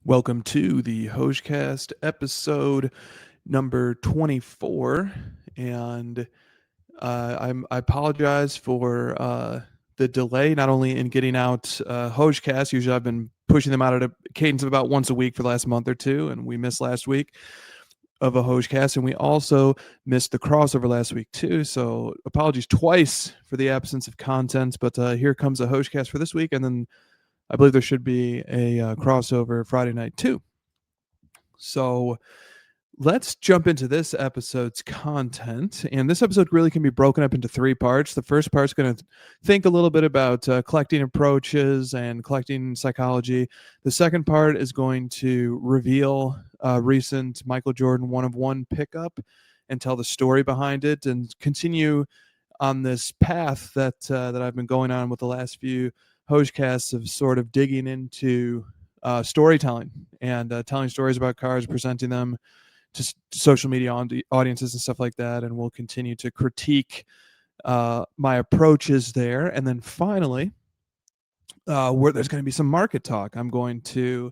Welcome to the HOJ-Cast episode number 24. And I apologize for the delay, not only in getting out HOJ-Cast. Usually I've been pushing them out at a cadence of about once a week for the last month or two, and we missed last week of a HOJ-Cast, and we also missed the crossover last week too. So apologies twice for the absence of content, but here comes a HOJ-Cast for this week, and then I believe there should be a crossover Friday night too. So let's jump into this episode's content. And this episode really can be broken up into three parts. The first part's going to think a little bit about collecting approaches and collecting psychology. The second part is going to reveal recent Michael Jordan one-of-one pickup and tell the story behind it and continue on this path that I've been going on with the last few HOJ-Casts of sort of digging into storytelling and telling stories about cards, presenting them to social media audiences and stuff like that. And we'll continue to critique my approaches there. And then finally, where there's going to be some market talk. I'm going to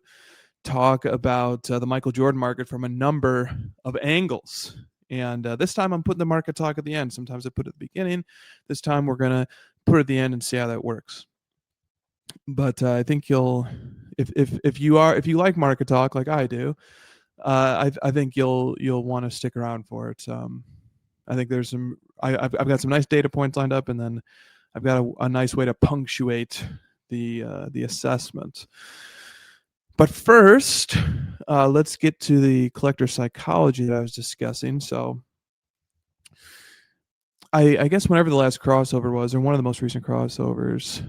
talk about the Michael Jordan market from a number of angles. And this time I'm putting the market talk at the end. Sometimes I put it at the beginning. This time we're going to put it at the end and see how that works. But I think you'll, if you like market talk like I do, I think you'll want to stick around for it. I think there's some. I've got some nice data points lined up, and then I've got a nice way to punctuate the assessment. But first, let's get to the collector psychology that I was discussing. So, I guess whenever the last crossover was, or one of the most recent crossovers,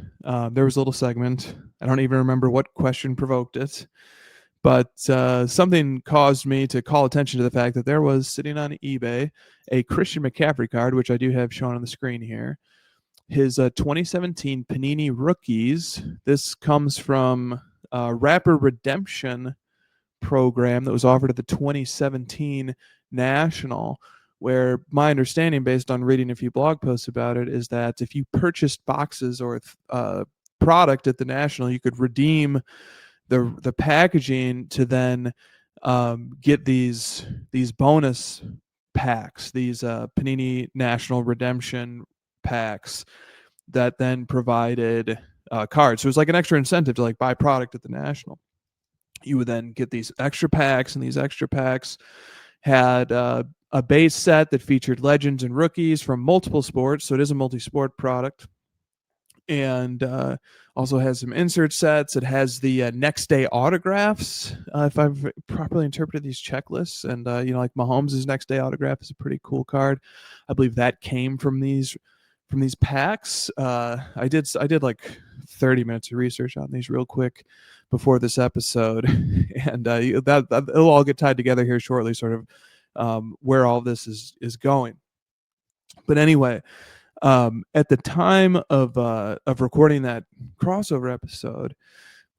there was a little segment. I don't even remember what question provoked it, but something caused me to call attention to the fact that there was sitting on eBay a Christian McCaffrey card, which I do have shown on the screen here. His 2017 Panini Rookies. This comes from Rapper Redemption program that was offered at the 2017 National, where my understanding, based on reading a few blog posts about it, is that if you purchased boxes or product at the National, you could redeem the packaging to then get these bonus packs, these Panini National Redemption packs that then provided cards. So it was like an extra incentive to like buy product at the National. You would then get these extra packs, and these extra packs had a base set that featured legends and rookies from multiple sports. So it is a multi-sport product. And also has some insert sets. It has the next day autographs, if I've properly interpreted these checklists. And like Mahomes' next day autograph is a pretty cool card. I believe that came from these packs. I did like 30 minutes of research on these real quick before this episode, and that it'll all get tied together here shortly, sort of where all this is going. But anyway, at the time of recording that crossover episode,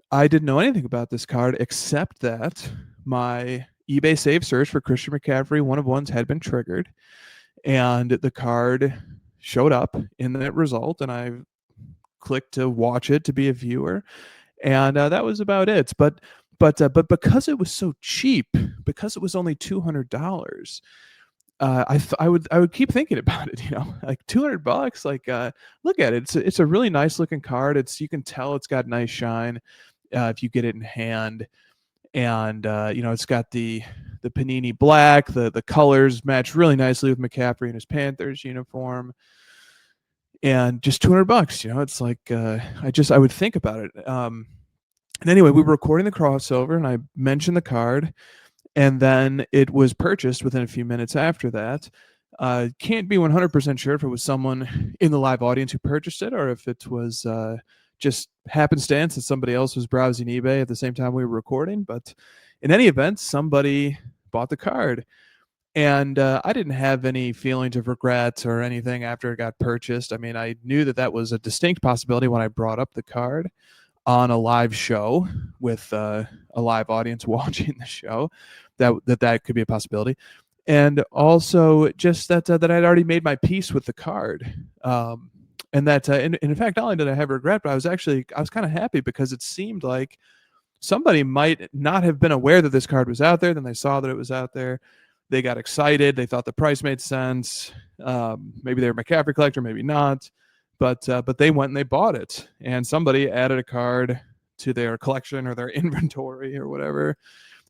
I didn't know anything about this card except that my eBay save search for Christian McCaffrey one-of-ones had been triggered, and the card showed up in that result, and I clicked to watch it to be a viewer, and that was about it. But because it was so cheap, because it was only $200. I would keep thinking about it, like $200, like look at it. It's a really nice looking card. You can tell it's got nice shine if you get it in hand, and it's got the Panini black. The colors match really nicely with McCaffrey in his Panthers uniform, and just $200. It's like I would think about it. And anyway, we were recording the crossover, and I mentioned the card. And then it was purchased within a few minutes after that. Can't be 100% sure if it was someone in the live audience who purchased it, or if it was just happenstance that somebody else was browsing eBay at the same time we were recording. But in any event, somebody bought the card. And I didn't have any feelings of regret or anything after it got purchased. I mean, I knew that was a distinct possibility when I brought up the card on a live show with a live audience watching the show, that could be a possibility. And also just that I'd already made my peace with the card. And that, and in fact, not only did I have regret, but I was kind of happy, because it seemed like somebody might not have been aware that this card was out there. Then they saw that it was out there. They got excited. They thought the price made sense. Maybe they're a McCaffrey collector, maybe not. But they went and they bought it. And somebody added a card to their collection or their inventory or whatever,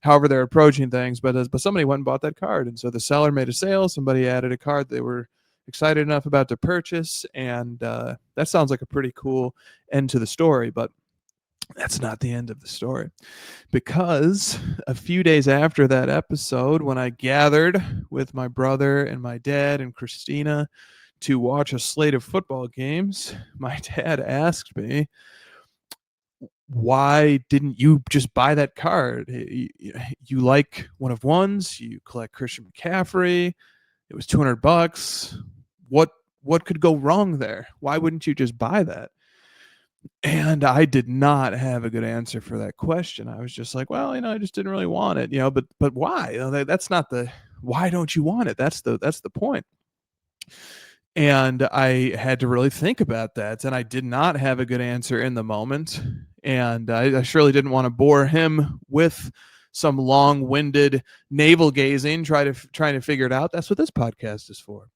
however they're approaching things. But somebody went and bought that card. And so the seller made a sale. Somebody added a card they were excited enough about to purchase. And that sounds like a pretty cool end to the story. But that's not the end of the story, because a few days after that episode, when I gathered with my brother and my dad and Christina to watch a slate of football games, my dad asked me, why didn't you just buy that card? You like one of ones, you collect Christian McCaffrey, it was $200. What could go wrong there? Why wouldn't you just buy that? And I did not have a good answer for that question. I was just like, well, I just didn't really want it, but why? That's not why don't you want it? That's the point. And I had to really think about that. And I did not have a good answer in the moment. And I surely didn't want to bore him with some long-winded navel gazing, trying to figure it out. That's what this podcast is for.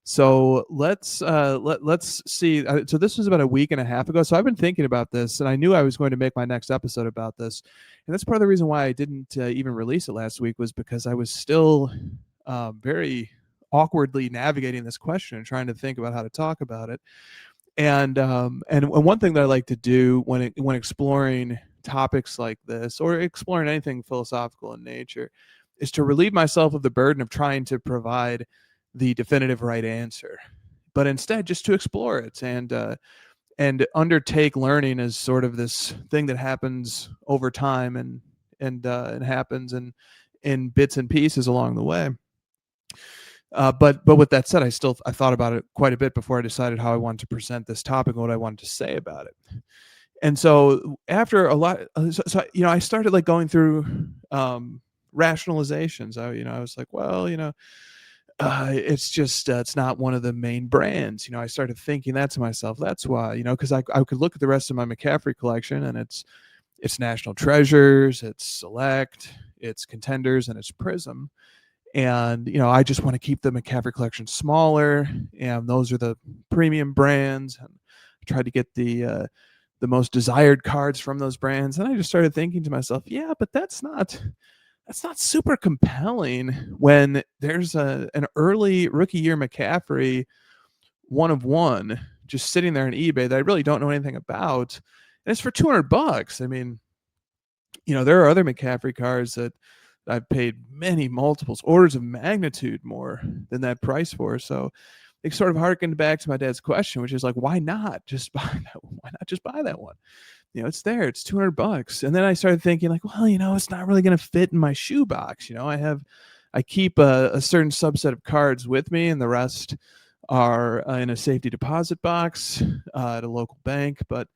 So let's see. So this was about a week and a half ago. So I've been thinking about this, and I knew I was going to make my next episode about this. And that's part of the reason why I didn't even release it last week, was because I was still very awkwardly navigating this question and trying to think about how to talk about it. And one thing that I like to do when exploring topics like this, or exploring anything philosophical in nature, is to relieve myself of the burden of trying to provide the definitive right answer, but instead just to explore it and undertake learning as sort of this thing that happens over time and happens in bits and pieces along the way. But with that said, I thought about it quite a bit before I decided how I wanted to present this topic and what I wanted to say about it. And so after a lot, I started like going through rationalizations. I was like, well, it's just it's not one of the main brands. I started thinking that to myself. That's why, because I could look at the rest of my McCaffrey collection, and it's National Treasures, it's Select, it's Contenders, and it's Prism. And I just want to keep the McCaffrey collection smaller, and those are the premium brands. And I tried to get the most desired cards from those brands, and I just started thinking to myself, yeah, but that's not super compelling when there's an early rookie year McCaffrey one of one just sitting there on eBay that I really don't know anything about, and it's for $200. I mean, there are other McCaffrey cards that I've paid many multiples, orders of magnitude more than that price for. So it sort of harkened back to my dad's question, which is like, why not just buy that one? Why not just buy that one? It's there, it's $200. And then I started thinking like, well, it's not really going to fit in my shoebox. I keep a certain subset of cards with me, and the rest are in a safety deposit box at a local bank. But,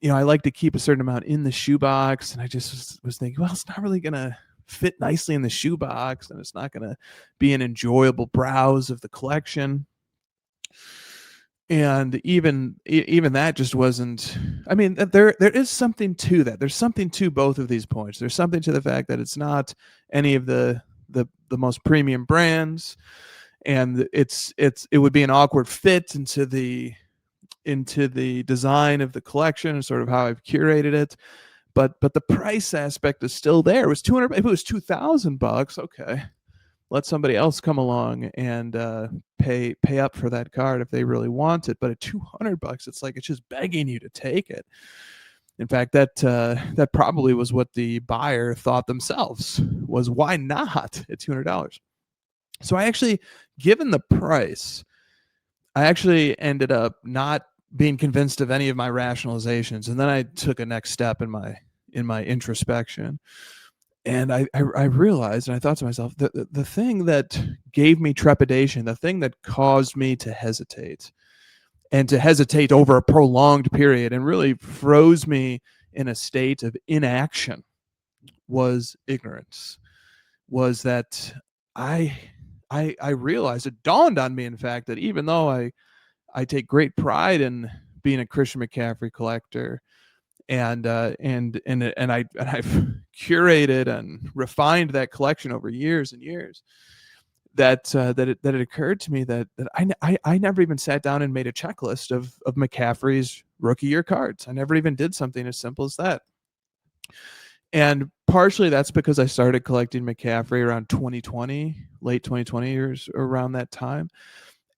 I like to keep a certain amount in the shoebox. And I just was thinking, well, it's not really going to fit nicely in the shoebox, and it's not going to be an enjoyable browse of the collection. And even that just wasn't. I mean, there is something to that. There's something to both of these points. There's something to the fact that it's not any of the most premium brands, and it would be an awkward fit into the design of the collection and sort of how I've curated it. But the price aspect is still there. It was $200. If it was $2,000, okay, let somebody else come along and pay up for that card if they really want it. But at $200, it's like it's just begging you to take it. In fact, that probably was what the buyer thought themselves, was why not at $200? So I actually, given the price, I actually ended up not being convinced of any of my rationalizations, and then I took a next step in my introspection. And I realized, and I thought to myself, the thing that gave me trepidation, the thing that caused me to hesitate, and to hesitate over a prolonged period, and really froze me in a state of inaction, was ignorance. Was that I realized, it dawned on me, in fact, that even though I take great pride in being a Christian McCaffrey collector, I've curated and refined that collection over years and years. That it occurred to me that I never even sat down and made a checklist of McCaffrey's rookie year cards. I never even did something as simple as that. And partially that's because I started collecting McCaffrey around 2020, late 2020 years, around that time.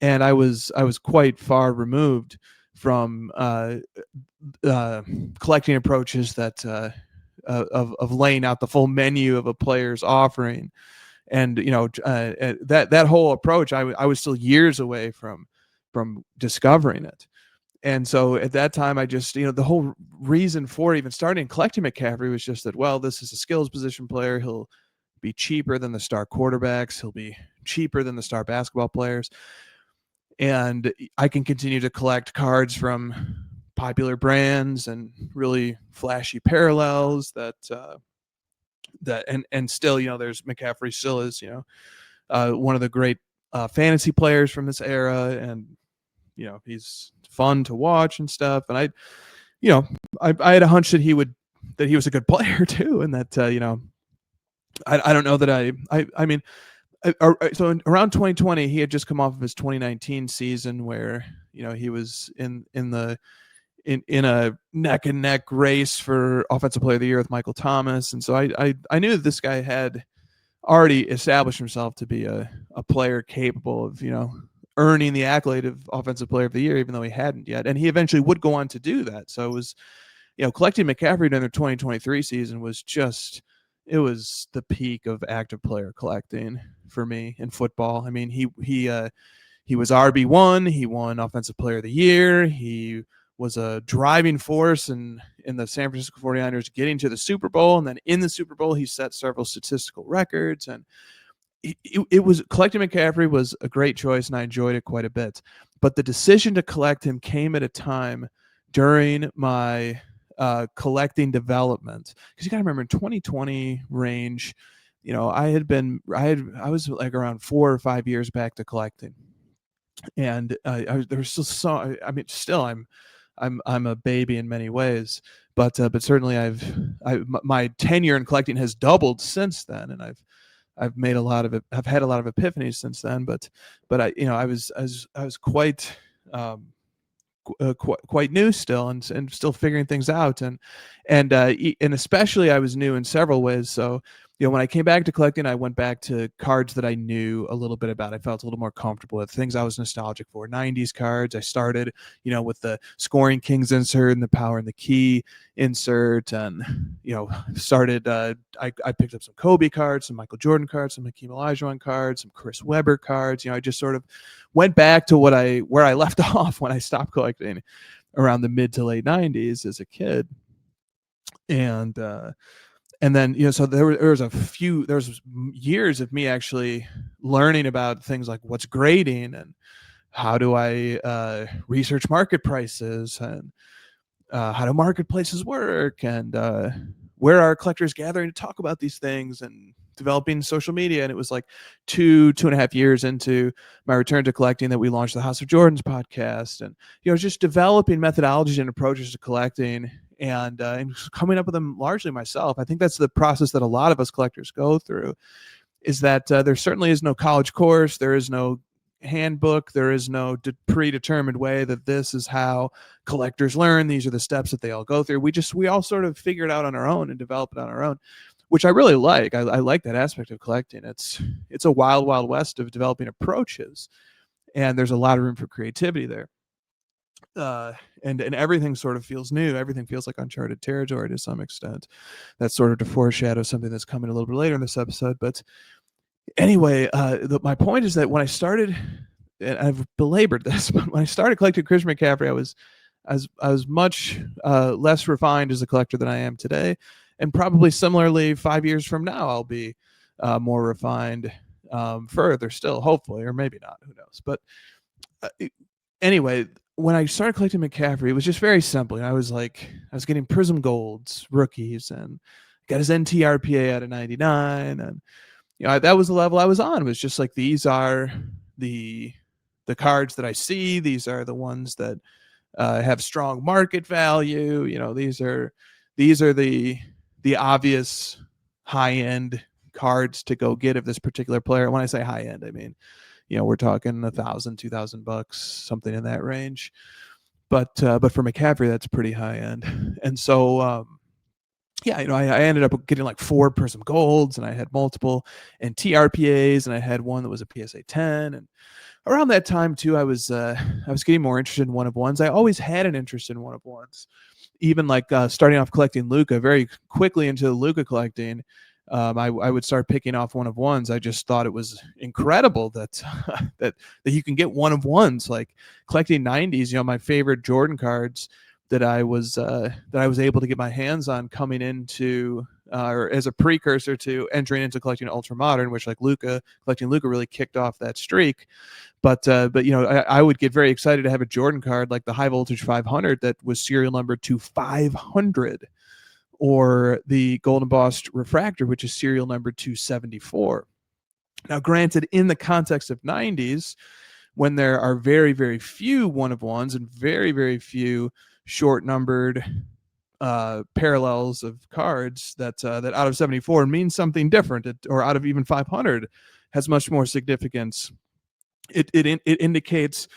And I was quite far removed from collecting approaches that of laying out the full menu of a player's offering. And that whole approach, I was still years away from discovering it. And so at that time, I just, the whole reason for even starting collecting McCaffrey was just that, well, this is a skills position player. He'll be cheaper than the star quarterbacks. He'll be cheaper than the star basketball players. And I can continue to collect cards from popular brands and really flashy parallels and still, there's McCaffrey still is, one of the great fantasy players from this era. And, he's fun to watch and stuff. And I had a hunch that he was a good player too. And that, I don't know that I mean, so around 2020, he had just come off of his 2019 season where, he was in a neck and neck race for offensive player of the year with Michael Thomas. And so I knew that this guy had already established himself to be a player capable of, earning the accolade of offensive player of the year, even though he hadn't yet. And he eventually would go on to do that. So it was, collecting McCaffrey during the 2023 season was it was the peak of active player collecting for me in football. I mean, he was RB1. He won offensive player of the year. He was a driving force in the San Francisco 49ers getting to the Super Bowl. And then in the Super Bowl, he set several statistical records. And it was collecting McCaffrey was a great choice, and I enjoyed it quite a bit. But the decision to collect him came at a time during my collecting development, because you got to remember in 2020 range, I was like around 4 or 5 years back to collecting, and there's still still I'm a baby in many ways, but certainly my tenure in collecting has doubled since then, and I've made a lot of it. I've had a lot of epiphanies since then, but I was quite quite new still, and still figuring things out, and especially I was new in several ways. So when I came back to collecting, I went back to cards that I knew a little bit about. I felt a little more comfortable with things I was nostalgic for. 90s cards. I started with the Scoring Kings insert and the Power and the Key insert, and started I picked up some Kobe cards, some Michael Jordan cards, some Hakeem Olajuwon cards, some Chris Webber cards. I just sort of went back to where I left off when I stopped collecting around the mid to late 90s as a kid. And then, so there was years of me actually learning about things like what's grading and how do I research market prices, and how do marketplaces work, and where are collectors gathering to talk about these things, and developing social media. And it was like 2.5 years into my return to collecting that we launched the House of Jordans podcast, and just developing methodologies and approaches to collecting, and coming up with them largely myself. I think that's the process that a lot of us collectors go through, is that there certainly is no college course, there is no handbook, there is no predetermined way that this is how collectors learn, these are the steps that they all go through. We all sort of figure it out on our own and develop it on our own, which I really like. I like that aspect of collecting. It's a wild west of developing approaches, and there's a lot of room for creativity there. And everything sort of feels new. Everything feels like uncharted territory to some extent. That's sort of to foreshadow something that's coming a little bit later in this episode. But anyway, my point is that when I started, and I've belabored this, but when I started collecting Christian McCaffrey, I was much less refined as a collector than I am today, and probably similarly 5 years from now I'll be more refined further still, hopefully, or maybe not. Who knows? But anyway, when I started collecting McCaffrey, it was just very simple. I was getting Prism Golds, rookies, and got his NTRPA out of 99, and that was the level I was on. It was just like, these are the cards that I see. These are the ones that have strong market value. These are the obvious high end cards to go get of this particular player. When I say high end, I mean, we're talking $1,000, $2,000, something in that range. But for McCaffrey, that's pretty high end. And so yeah, I ended up getting like 4 Prism Golds, and I had multiple and TRPAs, and I had one that was a PSA 10. And around that time too, I was getting more interested in one of ones. I always had an interest in one of ones, even like starting off collecting Luka. Very quickly into the Luka collecting, I would start picking off one of ones. I just thought it was incredible that that you can get one of ones, like collecting 90s. My favorite Jordan cards that I was able to get my hands on coming into or as a precursor to entering into collecting ultra modern, which collecting Luka really kicked off that streak. But I would get very excited to have a Jordan card like the high voltage 500 that was serial numbered to 500, or the Golden Boss refractor, which is serial number 274. Now, granted, in the context of 90s, when there are very, very few one of ones and very, very few short numbered parallels of cards, that out of 74 means something different, or out of even 500 has much more significance. It indicates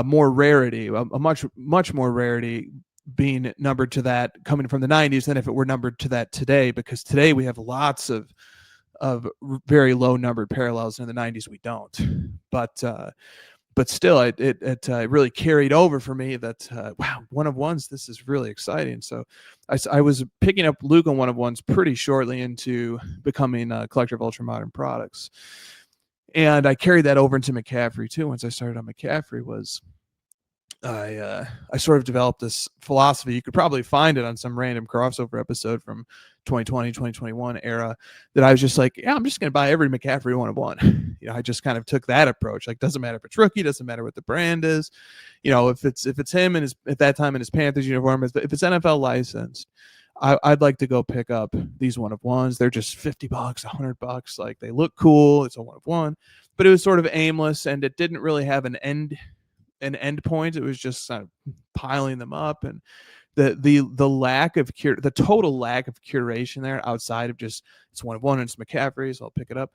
more rarity, a much more rarity being numbered to that coming from the 90s than if it were numbered to that today, because today we have lots of very low numbered parallels. In the 90s we don't. But still, it really carried over for me that wow, one of ones, this is really exciting. So I was picking up Luka one of ones pretty shortly into becoming a collector of ultra modern products, and I carried that over into McCaffrey too. Once I started on McCaffrey, was I sort of developed this philosophy. You could probably find it on some random crossover episode from 2020, 2021 era, that I was just like, yeah, I'm just going to buy every McCaffrey one of one. I just kind of took that approach. Like, doesn't matter if it's rookie, doesn't matter what the brand is. If it's him and at that time in his Panthers uniform, if it's NFL licensed, I'd like to go pick up these one of ones. They're just $50, $100. Like, they look cool. It's a one of one, but it was sort of aimless, and it didn't really have an end point. It was just kind of piling them up, and the lack of the total lack of curation there, outside of just it's one of one and it's McCaffrey, so I'll pick it up.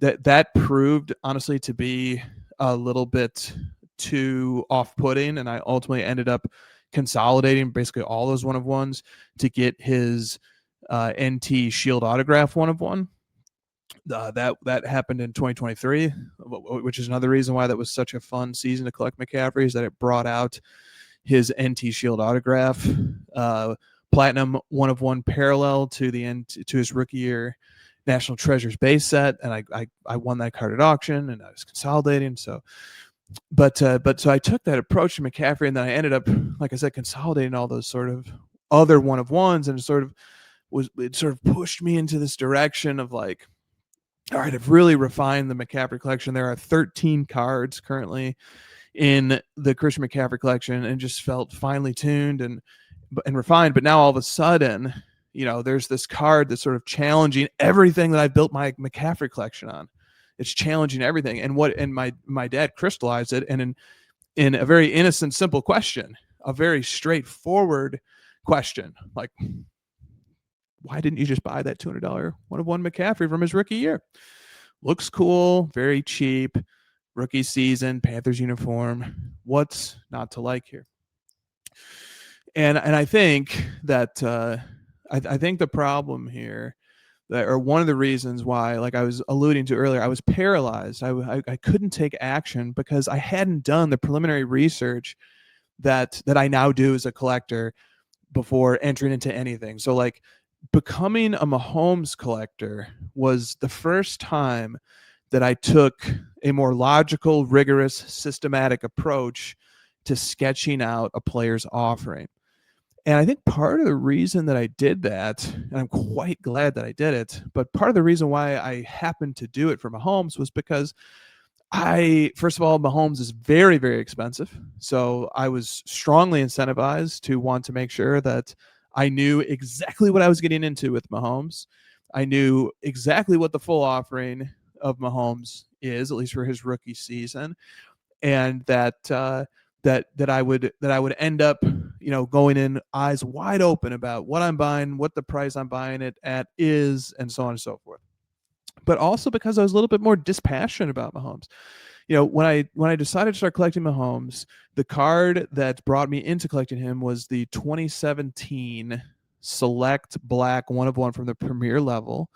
That proved honestly to be a little bit too off-putting, and I ultimately ended up consolidating basically all those one of ones to get his NT Shield autograph one of one. That happened in 2023, which is another reason why that was such a fun season to collect McCaffrey, is that it brought out his NT Shield autograph, platinum one of one parallel to his rookie year National Treasures base set, and I won that card at auction, and I was consolidating. So I took that approach to McCaffrey, and then I ended up, like I said, consolidating all those sort of other one of ones, and it sort of pushed me into this direction of like, all right, I've really refined the McCaffrey collection. There are 13 cards currently in the Christian McCaffrey collection, and just felt finely tuned and refined. But now all of a sudden, there's this card that's sort of challenging everything that I built my McCaffrey collection on. It's challenging everything. And my dad crystallized it, and in a very innocent, simple question, a very straightforward question, like, why didn't you just buy that $200 one of one McCaffrey from his rookie year? Looks cool, very cheap, rookie season, Panthers uniform. What's not to like here? And I think that I think the problem here, or one of the reasons why, like I was alluding to earlier, I was paralyzed. I couldn't take action because I hadn't done the preliminary research that I now do as a collector before entering into anything. So like, becoming a Mahomes collector was the first time that I took a more logical, rigorous, systematic approach to sketching out a player's offering. And I think part of the reason that I did that, and I'm quite glad that I did it, but part of the reason why I happened to do it for Mahomes was because first of all, Mahomes is very, very expensive. So I was strongly incentivized to want to make sure that I knew exactly what I was getting into with Mahomes. I knew exactly what the full offering of Mahomes is, at least for his rookie season. And that that I would end up, going in eyes wide open about what I'm buying, what the price I'm buying it at is, and so on and so forth. But also because I was a little bit more dispassionate about Mahomes. When I decided to start collecting Mahomes, the card that brought me into collecting him was the 2017 Select Black 1/1 from the Premier level,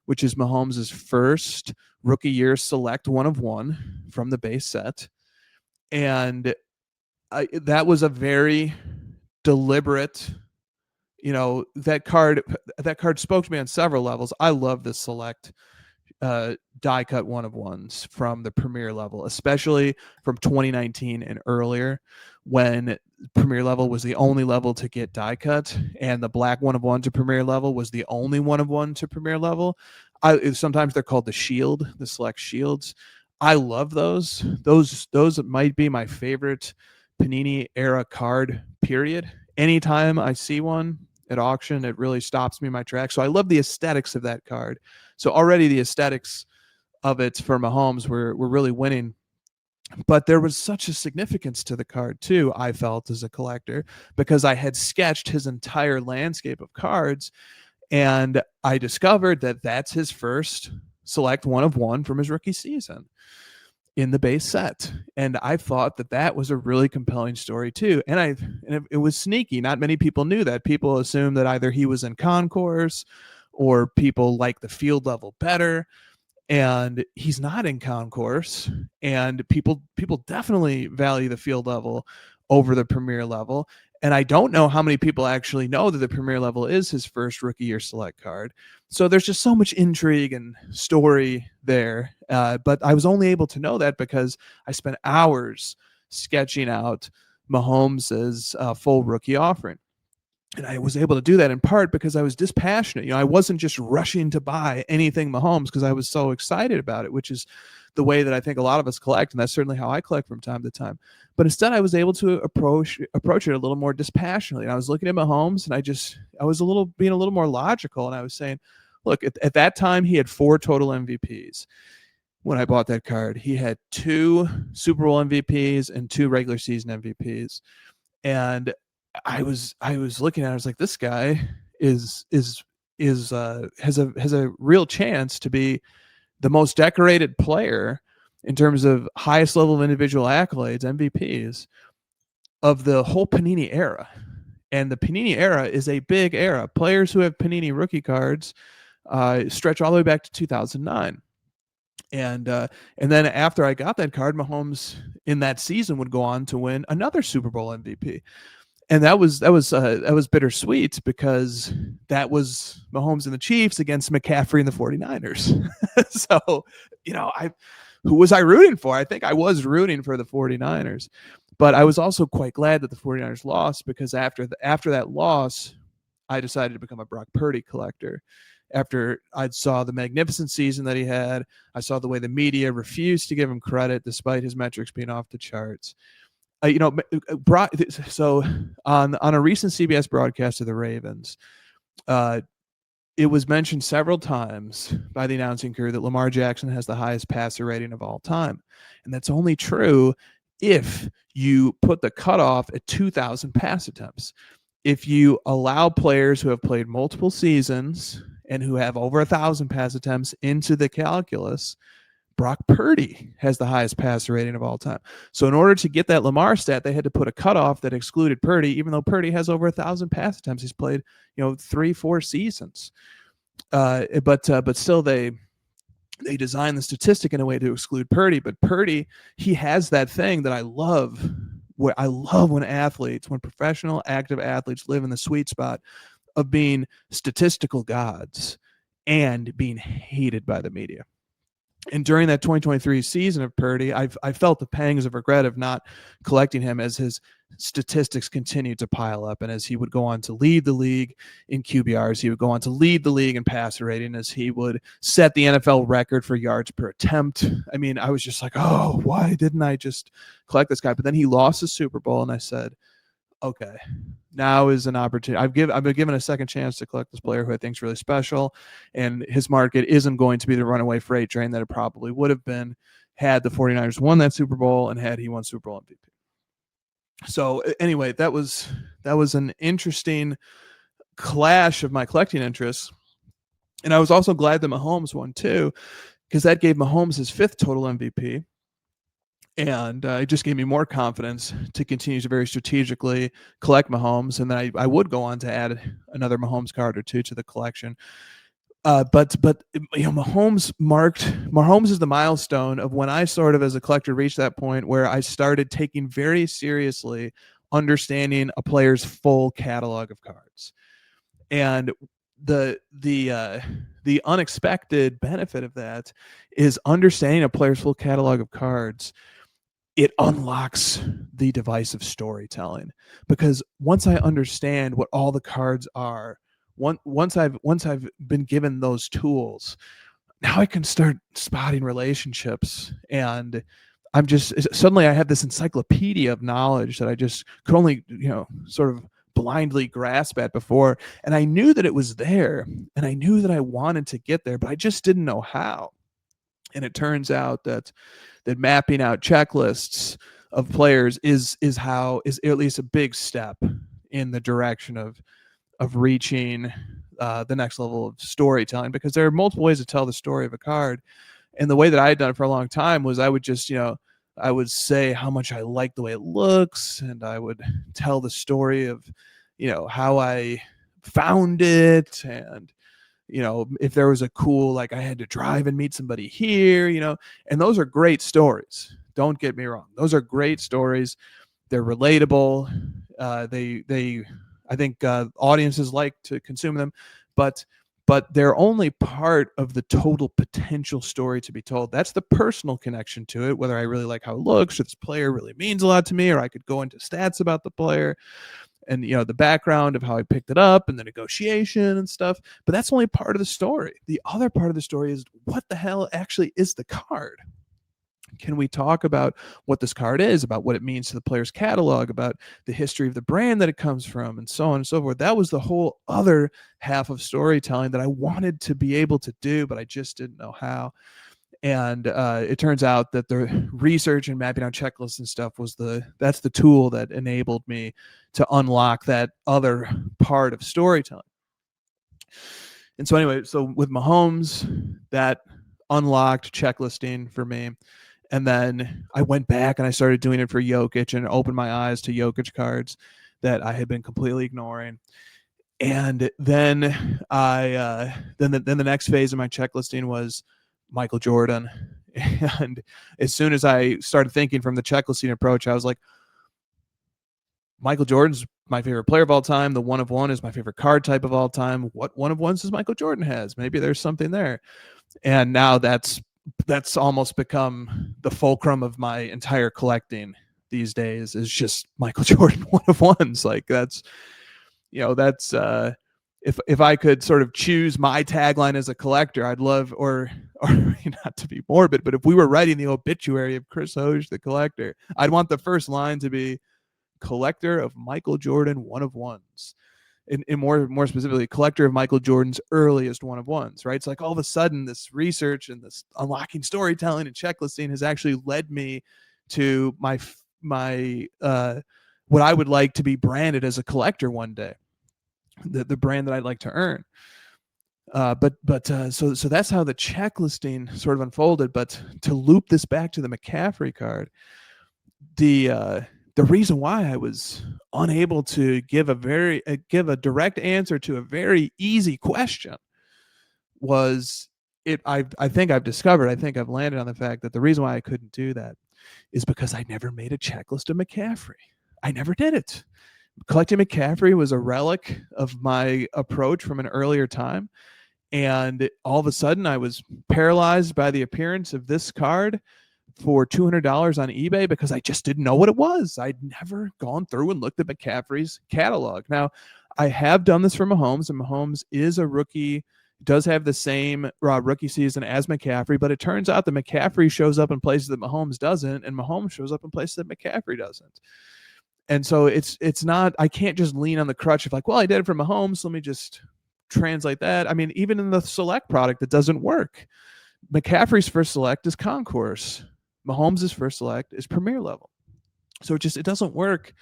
which is Mahomes' first rookie year Select 1/1 from the base set. And that was a very deliberate, that card spoke to me on several levels. I love this Select die cut 1/1s from the Premier level, especially from 2019 and earlier, when Premier level was the only level to get die cut, and the Black 1/1 to Premier level was the only 1/1 to Premier level. Sometimes they're called the Shield, the Select Shields. I love those. Those might be my favorite Panini era card, period. Anytime I see one at auction, it really stops me in my tracks. So I love the aesthetics of that card. So already the aesthetics of it for Mahomes were really winning. But there was such a significance to the card too, I felt, as a collector, because I had sketched his entire landscape of cards, and I discovered that that's his first Select 1/1 from his rookie season in the base set. And I thought that was a really compelling story too. And it was sneaky. Not many people knew that. People assumed that either he was in concourse or people like the field level better. And he's not in concourse, and people definitely value the field level over the Premier level. And I don't know how many people actually know that the Premier level is his first rookie year Select card. So there's just so much intrigue and story there. But I was only able to know that because I spent hours sketching out Mahomes' full rookie offering. And I was able to do that in part because I was dispassionate. I wasn't just rushing to buy anything Mahomes because I was so excited about it, which is the way that I think a lot of us collect, and that's certainly how I collect from time to time. But instead, I was able to approach it a little more dispassionately. And I was looking at Mahomes, and I was being a little more logical, and I was saying, look, at that time, he had 4 total MVPs. When I bought that card, he had 2 Super Bowl MVPs and 2 regular season MVPs, and I was looking at it, I was like, this guy has a real chance to be the most decorated player in terms of highest level of individual accolades, MVPs, of the whole Panini era. And the Panini era is a big era. Players who have Panini rookie cards stretch all the way back to 2009. And then after I got that card, Mahomes in that season would go on to win another Super Bowl MVP. And that was bittersweet because that was Mahomes and the Chiefs against McCaffrey and the 49ers. So, who was I rooting for? I think I was rooting for the 49ers. But I was also quite glad that the 49ers lost, because after that loss, I decided to become a Brock Purdy collector. After I saw the magnificent season that he had, I saw the way the media refused to give him credit despite his metrics being off the charts. So on a recent CBS broadcast of the Ravens, it was mentioned several times by the announcing crew that Lamar Jackson has the highest passer rating of all time. And that's only true if you put the cutoff at 2,000 pass attempts. If you allow players who have played multiple seasons and who have over 1,000 pass attempts into the calculus, Brock Purdy has the highest passer rating of all time. So in order to get that Lamar stat, they had to put a cutoff that excluded Purdy, even though Purdy has over 1,000 pass attempts. He's played, 3-4 seasons. But still they designed the statistic in a way to exclude Purdy. But Purdy, he has that thing that I love. Where I love when professional active athletes live in the sweet spot of being statistical gods and being hated by the media. And during that 2023 season of Purdy, I felt the pangs of regret of not collecting him as his statistics continued to pile up. And as he would go on to lead the league in QBRs, he would go on to lead the league in passer rating, as he would set the NFL record for yards per attempt. I mean, I was just like, oh, why didn't I just collect this guy? But then he lost the Super Bowl, and I said, okay, now is an opportunity. I've been given a second chance to collect this player who I think is really special, and his market isn't going to be the runaway freight train that it probably would have been had the 49ers won that Super Bowl and had he won Super Bowl MVP. So anyway, that was an interesting clash of my collecting interests. And I was also glad that Mahomes won too, because that gave Mahomes his 5th total MVP. And it just gave me more confidence to continue to very strategically collect Mahomes. And then I would go on to add another Mahomes card or two to the collection. But Mahomes is the milestone of when I sort of, as a collector, reached that point where I started taking very seriously understanding a player's full catalog of cards. And the unexpected benefit of that is understanding a player's full catalog of cards. It unlocks the device of storytelling, because once I understand what all the cards are, once I've been given those tools, now I can start spotting relationships, and I'm just suddenly I have this encyclopedia of knowledge that I just could only sort of blindly grasp at before. And I knew that it was there, and I knew that I wanted to get there, but I just didn't know how. And it turns out that mapping out checklists of players is at least a big step in the direction of reaching the next level of storytelling, because there are multiple ways to tell the story of a card. And the way that I had done it for a long time was I would just I would say how much I like the way it looks, and I would tell the story of how I found it, and if there was a cool, like, I had to drive and meet somebody here, and those are great stories. Don't get me wrong. Those are great stories. They're relatable. I think audiences like to consume them, but they're only part of the total potential story to be told. That's the personal connection to it, whether I really like how it looks, or this player really means a lot to me, or I could go into stats about the player and the background of how I picked it up and the negotiation and stuff. But that's only part of the story. The other part of the story is, what the hell actually is the card? Can we talk about what this card is, about what it means to the player's catalog, about the history of the brand that it comes from, and so on and so forth? That was the whole other half of storytelling that I wanted to be able to do, but I just didn't know how. And it turns out that the research and mapping out checklists and stuff that's the tool that enabled me to unlock that other part of storytelling. And so anyway, so with Mahomes, that unlocked checklisting for me. And then I went back and I started doing it for Jokic, and opened my eyes to Jokic cards that I had been completely ignoring. And then the next phase of my checklisting was Michael Jordan. And as soon as I started thinking from the checklisting approach, I was like, Michael Jordan's my favorite player of all time. The 1/1 is my favorite card type of all time. What 1/1s does Michael Jordan has? Maybe there's something there. And now that's almost become the fulcrum of my entire collecting these days, is just Michael Jordan 1/1s. Like, that's if I could sort of choose my tagline as a collector, I'd love, or not to be morbid, but if we were writing the obituary of Chris Hoj, the collector, I'd want the first line to be collector of Michael Jordan 1/1s. And more specifically, collector of Michael Jordan's earliest 1/1s, right? It's like all of a sudden this research and this unlocking storytelling and checklisting has actually led me to my what I would like to be branded as a collector one day, the brand that I'd like to earn. So that's how the checklisting sort of unfolded. But to loop this back to the McCaffrey card, the reason why I was unable to give a direct answer to a very easy question was I think I've landed on the fact that the reason why I couldn't do that is because I never made a checklist of McCaffrey. I never did it. Collecting McCaffrey was a relic of my approach from an earlier time. And all of a sudden I was paralyzed by the appearance of this card for $200 on eBay because I just didn't know what it was. I'd never gone through and looked at McCaffrey's catalog. Now, I have done this for Mahomes, and Mahomes is a rookie, does have the same rookie season as McCaffrey, but it turns out that McCaffrey shows up in places that Mahomes doesn't, and Mahomes shows up in places that McCaffrey doesn't. And so it's not, I can't just lean on the crutch of like, well, I did it for Mahomes, so let me just translate that. I mean, even in the select product, it doesn't work. McCaffrey's first select is concourse. Mahomes' first select is premier level. So it doesn't work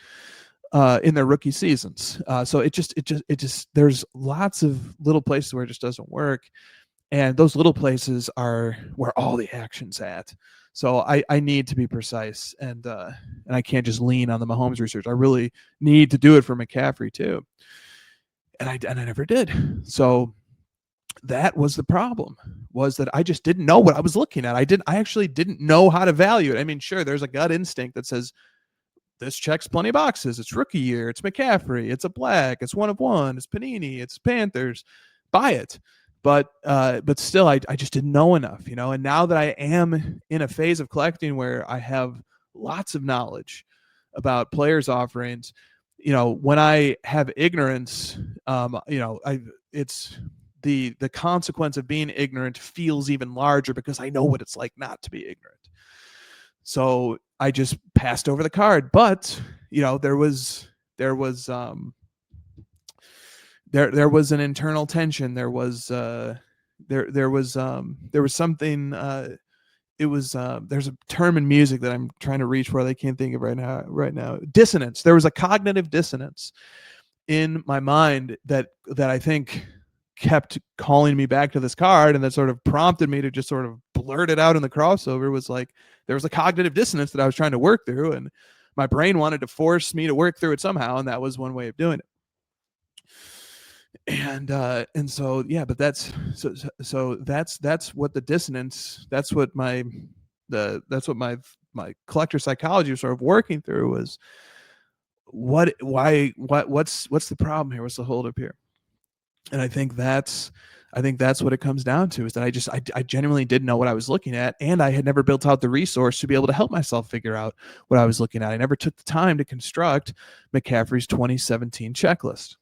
in their rookie seasons. So it just there's lots of little places where it just doesn't work, and those little places are where all the action's at. So I need to be precise, and I can't just lean on the Mahomes research. I really need to do it for McCaffrey too, and I never did. So that was the problem, was that I just didn't know what I was looking at. I actually didn't know how to value it. I mean, sure, there's a gut instinct that says this checks plenty of boxes. It's rookie year. It's McCaffrey. It's a black. It's 1 of 1. It's Panini. It's Panthers. Buy it. But still, I just didn't know enough, And now that I am in a phase of collecting where I have lots of knowledge about players' offerings, when I have ignorance, it's the consequence of being ignorant feels even larger because I know what it's like not to be ignorant. So I just passed over the card, but there was an internal tension. There was something. There's a term in music that I'm trying to reach for that I can't think of right now. Dissonance. There was a cognitive dissonance in my mind that I think kept calling me back to this card, and that sort of prompted me to just sort of blurt it out in the crossover. Was like there was a cognitive dissonance that I was trying to work through, and my brain wanted to force me to work through it somehow, and that was one way of doing it. And so yeah, but that's what the dissonance. That's what my collector psychology was sort of working through, was what's the problem here? What's the holdup here? And I think that's what it comes down to, is that I genuinely didn't know what I was looking at, and I had never built out the resource to be able to help myself figure out what I was looking at. I never took the time to construct McCaffrey's 2017 checklist.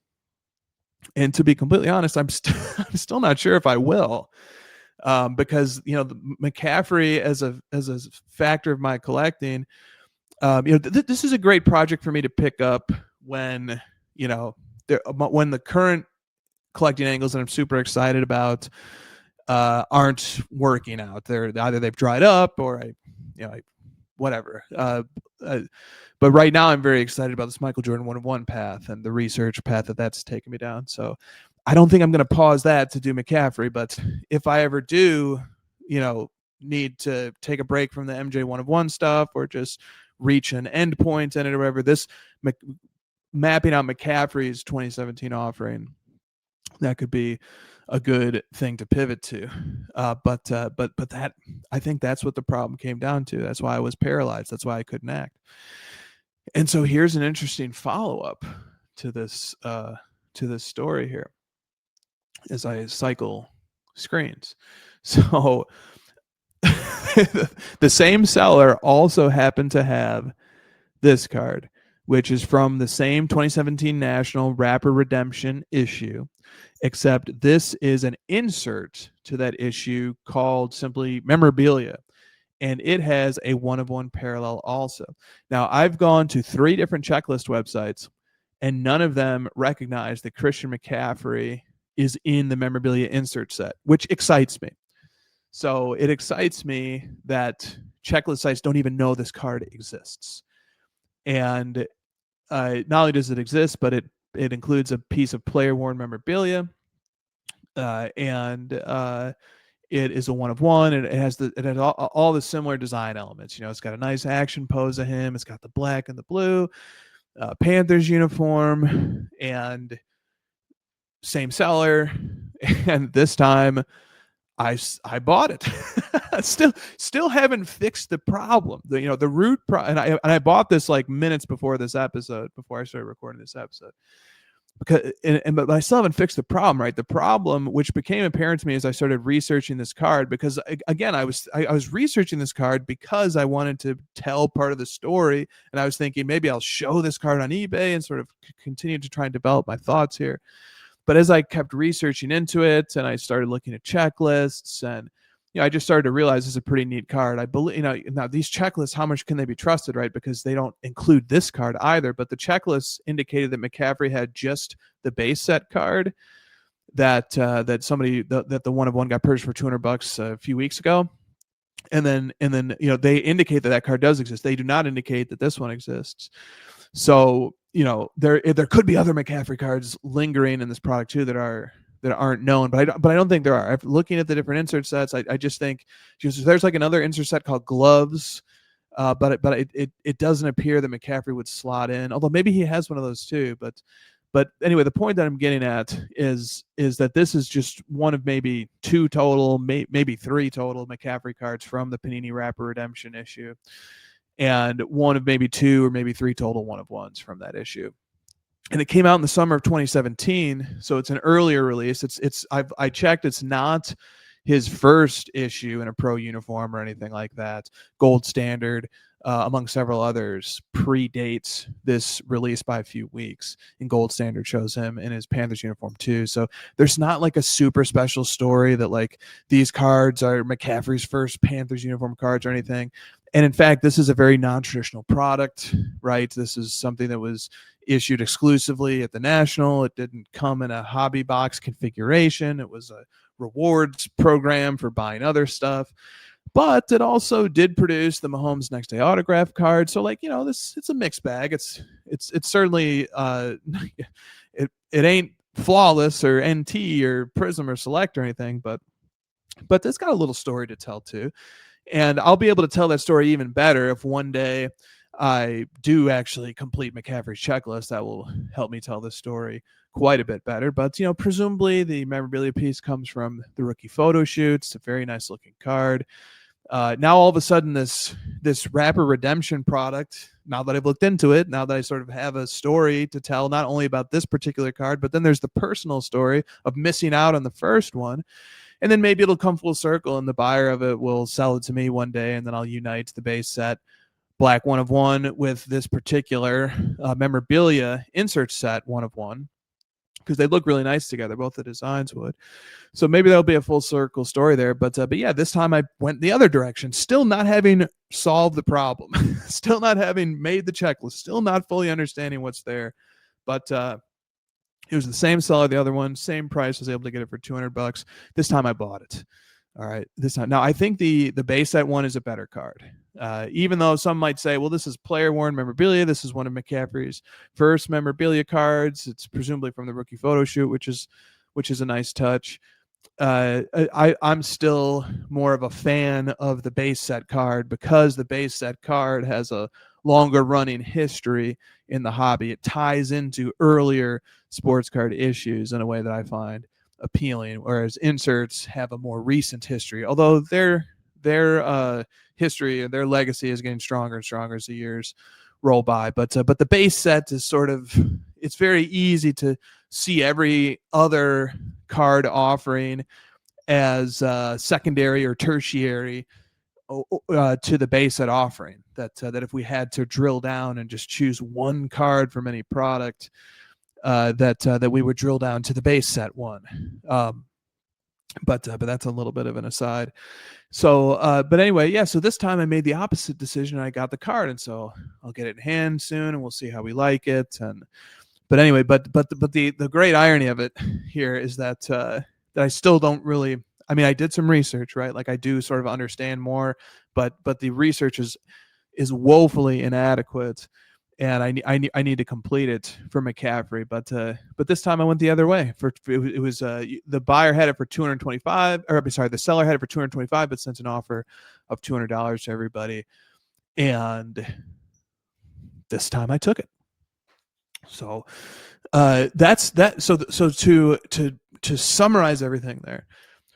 And to be completely honest, I'm still not sure if I will, because McCaffrey as a factor of my collecting, this is a great project for me to pick up when when the current collecting angles that I'm super excited about aren't working out. They've dried up, or whatever. But right now I'm very excited about this Michael Jordan 1-of-1 path and the research path that's taken me down. So I don't think I'm going to pause that to do McCaffrey, but if I ever do, need to take a break from the MJ 1-of-1 stuff, or just reach an end point in it or whatever, this mapping out McCaffrey's 2017 offering, that could be a good thing to pivot to. But that, I think that's what the problem came down to. That's why I was paralyzed. That's why I couldn't act. And so here's an interesting follow-up to this story here as I cycle screens. So the same seller also happened to have this card, which is from the same 2017 National Rapper Redemption issue, except this is an insert to that issue called simply Memorabilia, and it has a 1-of-1 parallel also. Now, I've gone to 3 different checklist websites, and none of them recognize that Christian McCaffrey is in the Memorabilia insert set, which excites me. So it excites me that checklist sites don't even know this card exists. And not only does it exist, but it includes a piece of player-worn memorabilia, and it is a 1-of-1, and it has all the similar design elements. It's got a nice action pose of him. It's got the black and the blue Panthers uniform, and same seller. And this time I bought it. Still haven't fixed the problem. The root and I bought this like minutes before this episode, before I started recording this episode. But I still haven't fixed the problem, right? The problem, which became apparent to me as I started researching this card, because again, I was researching this card because I wanted to tell part of the story, and I was thinking maybe I'll show this card on eBay and sort of continue to try and develop my thoughts here. But as I kept researching into it, and I started looking at checklists, and I just started to realize this is a pretty neat card. I believe, now these checklists, how much can they be trusted, right? Because they don't include this card either. But the checklists indicated that McCaffrey had just the base set card that the 1-of-1 got purchased for $200 a few weeks ago. and then they indicate that that card does exist. They do not indicate that this one exists. So there could be other McCaffrey cards lingering in this product too that aren't known, but I don't think there are. After looking at the different insert sets, I just think there's like another insert set called gloves, but it doesn't appear that McCaffrey would slot in. Although maybe he has one of those too. But anyway, the point that I'm getting at is that this is just one of maybe two total, maybe three total McCaffrey cards from the Panini Wrapper Redemption issue, and one of maybe two or maybe three total one of ones from that issue. And it came out in the summer of 2017, so it's an earlier release. I checked, it's not his first issue in a pro uniform or anything like that. Gold Standard, among several others, predates this release by a few weeks. And Gold Standard shows him in his Panthers uniform too. So there's not like a super special story that like these cards are McCaffrey's first Panthers uniform cards or anything. And in fact, this is a very non-traditional product, right? This is something that was issued exclusively at the National. It didn't come in a hobby box configuration. It was a rewards program for buying other stuff. But it also did produce the Mahomes Next Day autograph card. So it's a mixed bag. It's certainly it ain't flawless or NT or Prism or Select or anything, but it's got a little story to tell too. And I'll be able to tell that story even better if one day I do actually complete McCaffrey's checklist. That will help me tell this story quite a bit better. But presumably the memorabilia piece comes from the rookie photo shoots. It's a very nice looking card. Now all of a sudden this Wrapper Redemption product, now that I've looked into it, now that I sort of have a story to tell not only about this particular card, but then there's the personal story of missing out on the first one. And then maybe it'll come full circle and the buyer of it will sell it to me one day, and then I'll unite the base set black 1 of 1 with this particular memorabilia insert set 1 of 1, because they look really nice together. Both the designs would. So maybe there'll be a full circle story there. But yeah, this time I went the other direction, still not having solved the problem, still not having made the checklist, still not fully understanding what's there. But it was the same seller, the other one, same price. I was able to get it for $200. This time I bought it. All right, this time. Now I think the base set one is a better card. Even though some might say, well, this is player worn memorabilia. This is one of McCaffrey's first memorabilia cards. It's presumably from the rookie photo shoot, which is a nice touch. I'm still more of a fan of the base set card because the base set card has a longer running history in the hobby. It ties into earlier sports card issues in a way that I find appealing, whereas inserts have a more recent history, although their history and their legacy is getting stronger and stronger as the years roll by. But the base set is sort of, it's very easy to see every other card offering as secondary or tertiary to the base set offering. That if we had to drill down and just choose one card from any product, that we would drill down to the base set one. But that's a little bit of an aside. So, but anyway, yeah. So this time I made the opposite decision. I got the card, and so I'll get it in hand soon, and we'll see how we like it. But anyway, but the great irony of it here is that that I still don't really. I mean, I did some research, right? Like I do sort of understand more, but the research is woefully inadequate, and I need to complete it for McCaffrey. But this time I went the other way. It was the buyer had it for $225, or sorry, the seller had it for $225, but sent an offer of $200 to everybody, and this time I took it. So that's that. So to summarize everything there.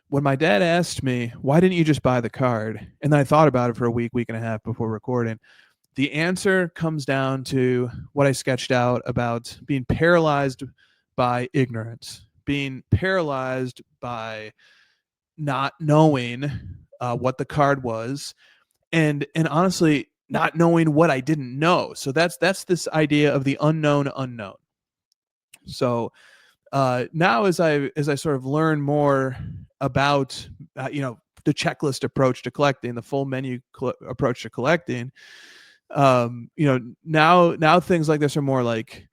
When my dad asked me, why didn't you just buy the card? And then I thought about it for a week and a half before recording. The answer comes down to what I sketched out about being paralyzed by ignorance, being paralyzed by not knowing what the card was, and honestly, not knowing what I didn't know. So that's this idea of the unknown unknown. So now as I sort of learn more about the checklist approach to collecting, the full menu approach to collecting, now things like this are more like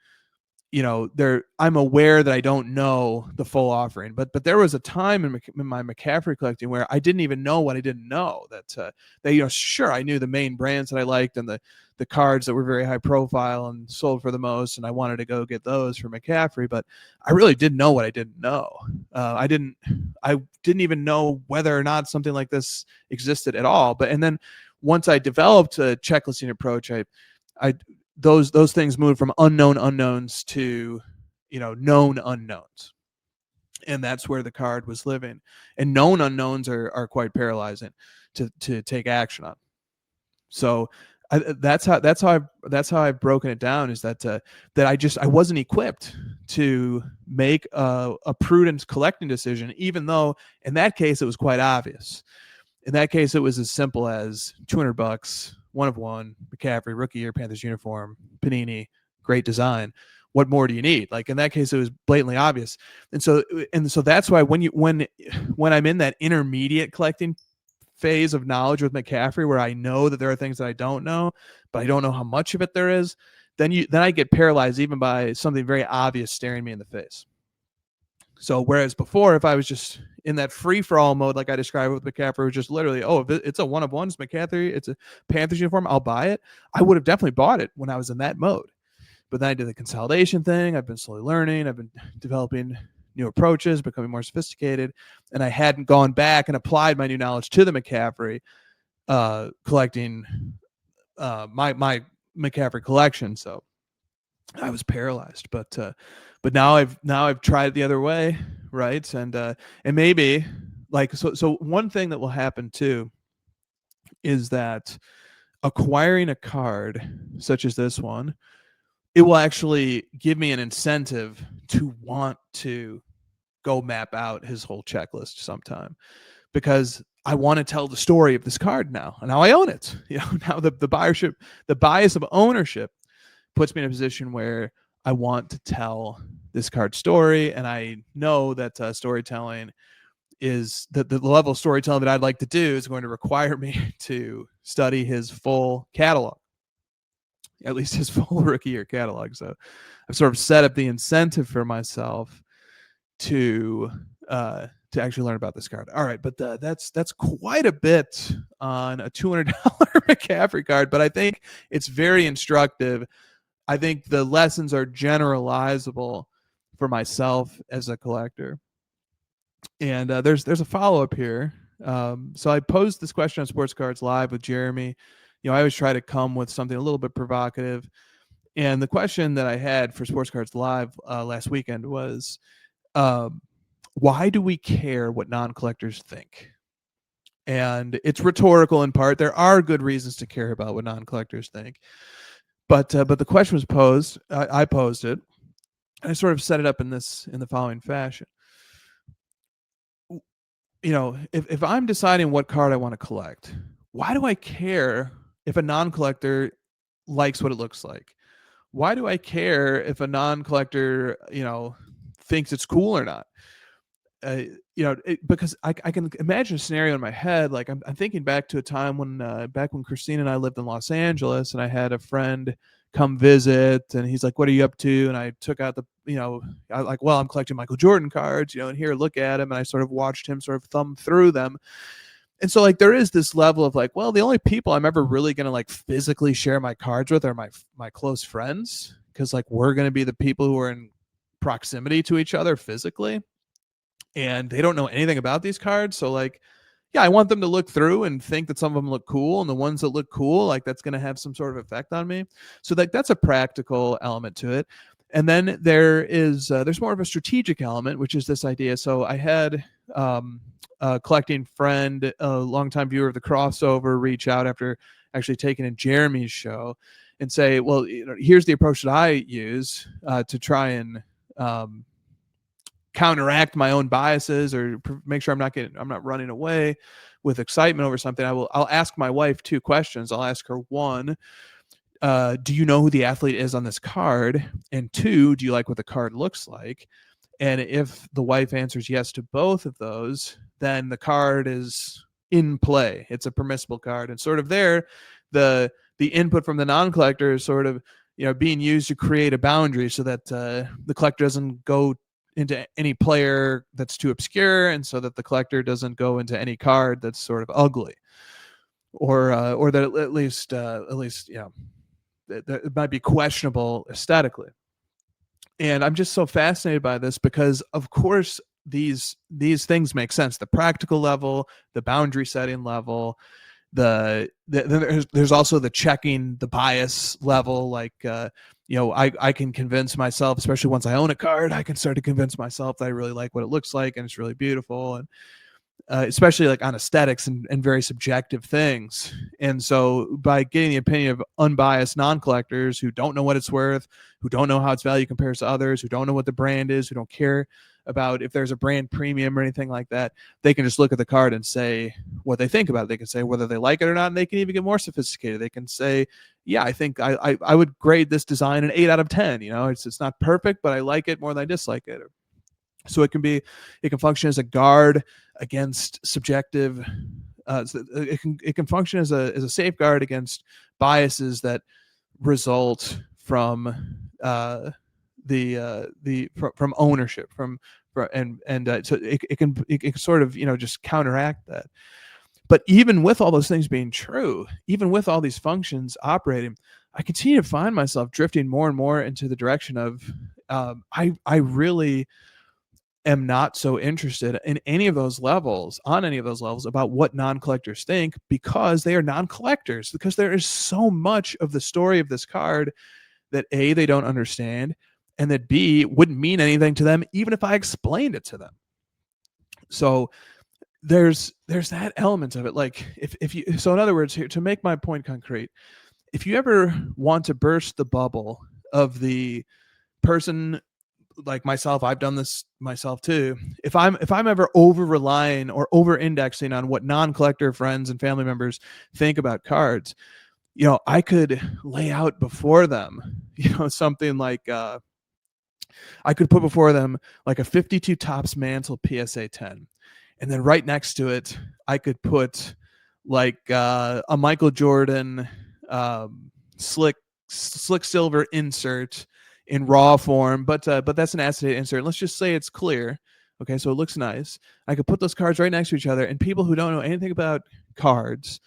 I'm aware that I don't know the full offering, but there was a time in my McCaffrey collecting where I didn't even know what I didn't know. That sure, I knew the main brands that I liked and the cards that were very high profile and sold for the most, and I wanted to go get those for McCaffrey, but I really didn't know what I didn't know. I didn't even know whether or not something like this existed at all. And then once I developed a checklisting approach, I those things moved from unknown unknowns to known unknowns, and that's where the card was living. And known unknowns are quite paralyzing to take action on. So that's how I've broken it down, is that I wasn't equipped to make a prudent collecting decision, even though in that case it was quite obvious. In that case, it was as simple as $200, 1 of 1, McCaffrey, rookie year, Panthers uniform, Panini, great design. What more do you need? Like in that case, it was blatantly obvious. And so that's why when I'm in that intermediate collecting phase of knowledge with McCaffrey, where I know that there are things that I don't know, but I don't know how much of it there is, then I get paralyzed even by something very obvious staring me in the face. So whereas before, if I was just in that free-for-all mode, like I described with McCaffrey, was just literally, if it's a 1 of 1, it's McCaffrey, it's a Panthers uniform, I'll buy it. I would have definitely bought it when I was in that mode. But then I did the consolidation thing. I've been slowly learning. I've been developing new approaches, becoming more sophisticated, and I hadn't gone back and applied my new knowledge to the McCaffrey collecting my McCaffrey collection. So I was paralyzed, but now I've tried it the other way, right? And maybe so one thing that will happen too is that acquiring a card such as this one, it will actually give me an incentive to want to go map out his whole checklist sometime, because I want to tell the story of this card now. And now I own it. Now the bias of ownership puts me in a position where I want to tell this card story, and I know that storytelling is that the level of storytelling that I'd like to do is going to require me to study his full catalog, at least his full rookie year catalog. So I've sort of set up the incentive for myself to actually learn about this card. All right, but that's quite a bit on a $200 McCaffrey card, but I think it's very instructive. I think the lessons are generalizable for myself as a collector. And there's a follow-up here. So I posed this question on Sports Cards Live with Jeremy. I always try to come with something a little bit provocative. And the question that I had for Sports Cards Live last weekend was, why do we care what non-collectors think? And it's rhetorical in part. There are good reasons to care about what non-collectors think. But the question was posed. I posed it, and I sort of set it up in the following fashion. If I'm deciding what card I want to collect, why do I care if a non-collector likes what it looks like? Why do I care if a non-collector, thinks it's cool or not? Because I can imagine a scenario in my head. Like I'm thinking back to a time when Christine and I lived in Los Angeles, and I had a friend come visit, and he's like, "What are you up to?" And I took out I'm collecting Michael Jordan cards, and here, look at him. And I sort of watched him sort of thumb through them. And so there is this level of the only people I'm ever really going to physically share my cards with are my close friends, because we're going to be the people who are in proximity to each other physically, and they don't know anything about these cards. So I want them to look through and think that some of them look cool, and the ones that look cool, that's going to have some sort of effect on me. So that's a practical element to it. And then there's more of a strategic element, which is this idea. So I had a collecting friend, a longtime viewer of the crossover, reach out after actually taking in Jeremy's show and say, well, here's the approach that I use to try and counteract my own biases, or make sure I'm not running away with excitement over something. I'll ask my wife 2 questions. I'll ask her, 1, do you know who the athlete is on this card? And 2, do you like what the card looks like? And if the wife answers yes to both of those, then the card is in play. It's a permissible card. And sort of there, the input from the non-collector is sort of, being used to create a boundary so that the collector doesn't go into any player that's too obscure, and so that the collector doesn't go into any card that's sort of ugly, or that at least that it might be questionable aesthetically. And I'm just so fascinated by this because, of course, these things make sense. The practical level, the boundary setting level, there's also the checking the bias level. Like I can convince myself, especially once I own a card, I can start to convince myself that I really like what it looks like and it's really beautiful, and especially like on aesthetics and very subjective things. And so by getting the opinion of unbiased non-collectors who don't know what it's worth, who don't know how its value compares to others, who don't know what the brand is, who don't care about if there's a brand premium or anything like that, they can just look at the card and say what they think about it. They can say whether they like it or not, and they can even get more sophisticated. They can say, yeah, I think I would grade this design an 8 out of 10. It's not perfect, but I like it more than I dislike it. So it can function as a guard against subjective. It can function as a safeguard against biases that result from from ownership, so it can sort of just counteract that. But even with all those things being true, even with all these functions operating, I continue to find myself drifting more and more into the direction of I really am not so interested in any of those levels, about what non-collectors think, because they are non-collectors, because there is so much of the story of this card that A, they don't understand, and that B, wouldn't mean anything to them even if I explained it to them. So there's that element of it. Like so in other words, here, to make my point concrete, if you ever want to burst the bubble of the person like myself, I've done this myself too. If I'm ever over relying or over indexing on what non-collector friends and family members think about cards, I could lay out before them, something like I could put before them like a 52 tops mantle PSA 10, and then right next to it, I could put like a Michael Jordan slick silver insert in raw form, but that's an acetate insert. Let's just say it's clear. Okay, so it looks nice. I could put those cards right next to each other, and people who don't know anything about cards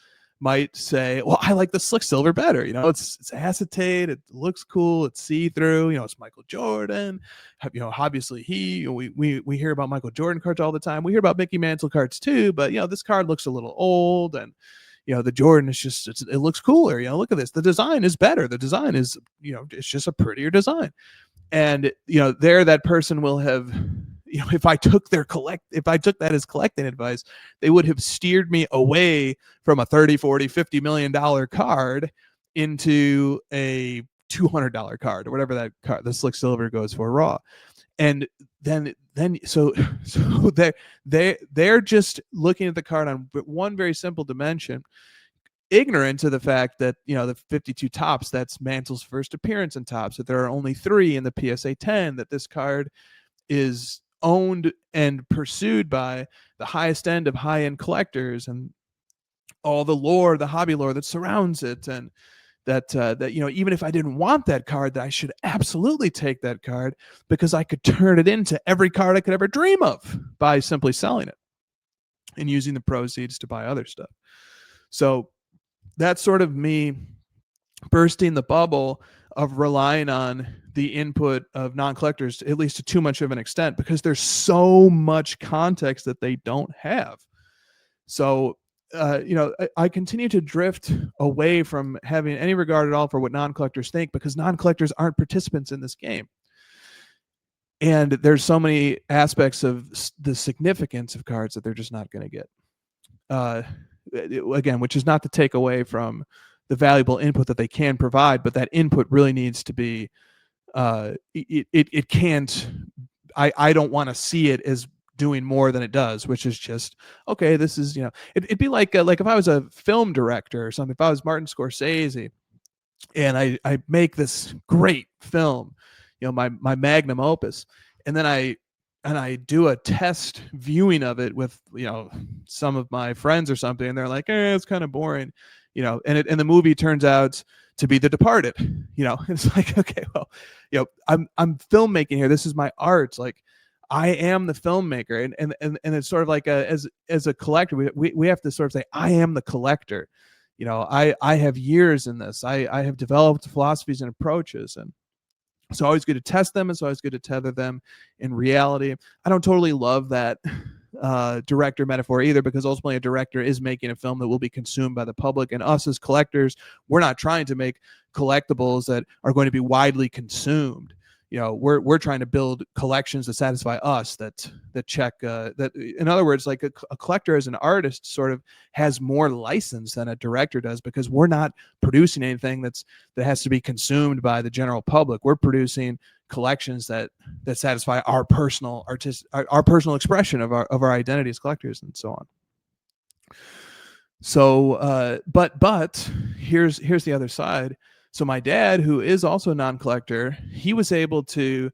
might say, "Well, I like the slick silver better. It's acetate. It looks cool. It's see-through. It's Michael Jordan. Obviously we hear about Michael Jordan cards all the time. We hear about Mickey Mantle cards too, but this card looks a little old, and the Jordan is just, it looks cooler. Look at this. The design is better. The design is, it's just a prettier design. And, there that person will have, if I took that as collecting advice, they would have steered me away from a 30, 40, $50 million card into a $200 card or whatever that card, the slick silver, goes for raw. And then so they're just looking at the card on one very simple dimension, ignorant to the fact that the 52 tops, that's Mantle's first appearance in tops, that there are only 3 in the PSA 10, that this card is owned and pursued by the highest end of high-end collectors, and all the lore, the hobby lore that surrounds it, and that even if I didn't want that card, that I should absolutely take that card because I could turn it into every card I could ever dream of by simply selling it and using the proceeds to buy other stuff. So that's sort of me bursting the bubble of relying on the input of non-collectors, at least to too much of an extent, because there's so much context that they don't have. So I continue to drift away from having any regard at all for what non-collectors think, because non-collectors aren't participants in this game. And there's so many aspects of the significance of cards that they're just not going to get. Again, which is not to take away from the valuable input that they can provide, but that input really needs to be, it can't, I don't want to see it as doing more than it does, which is just, okay, this is, it'd be like if I was a film director or something, if I was Martin Scorsese and I make this great film, my magnum opus, and then I do a test viewing of it with, some of my friends or something, and they're like, it's kind of boring. and the movie turns out to be The Departed. It's like, okay, well, I'm filmmaking here. This is my art. Like, I am the filmmaker, and it's sort of like as a collector, we have to sort of say, I am the collector. I have years in this. I have developed philosophies and approaches, and it's always good to test them. It's always good to tether them in reality. I don't totally love that director metaphor either, because ultimately a director is making a film that will be consumed by the public, and us as collectors, we're not trying to make collectibles that are going to be widely consumed. We're trying to build collections that satisfy us, that check that. In other words, like a collector as an artist sort of has more license than a director does, because we're not producing anything that has to be consumed by the general public. We're producing collections that satisfy our personal our personal expression of our identity as collectors, and so on. So but here's the other side. So my dad, who is also a non-collector, he was able to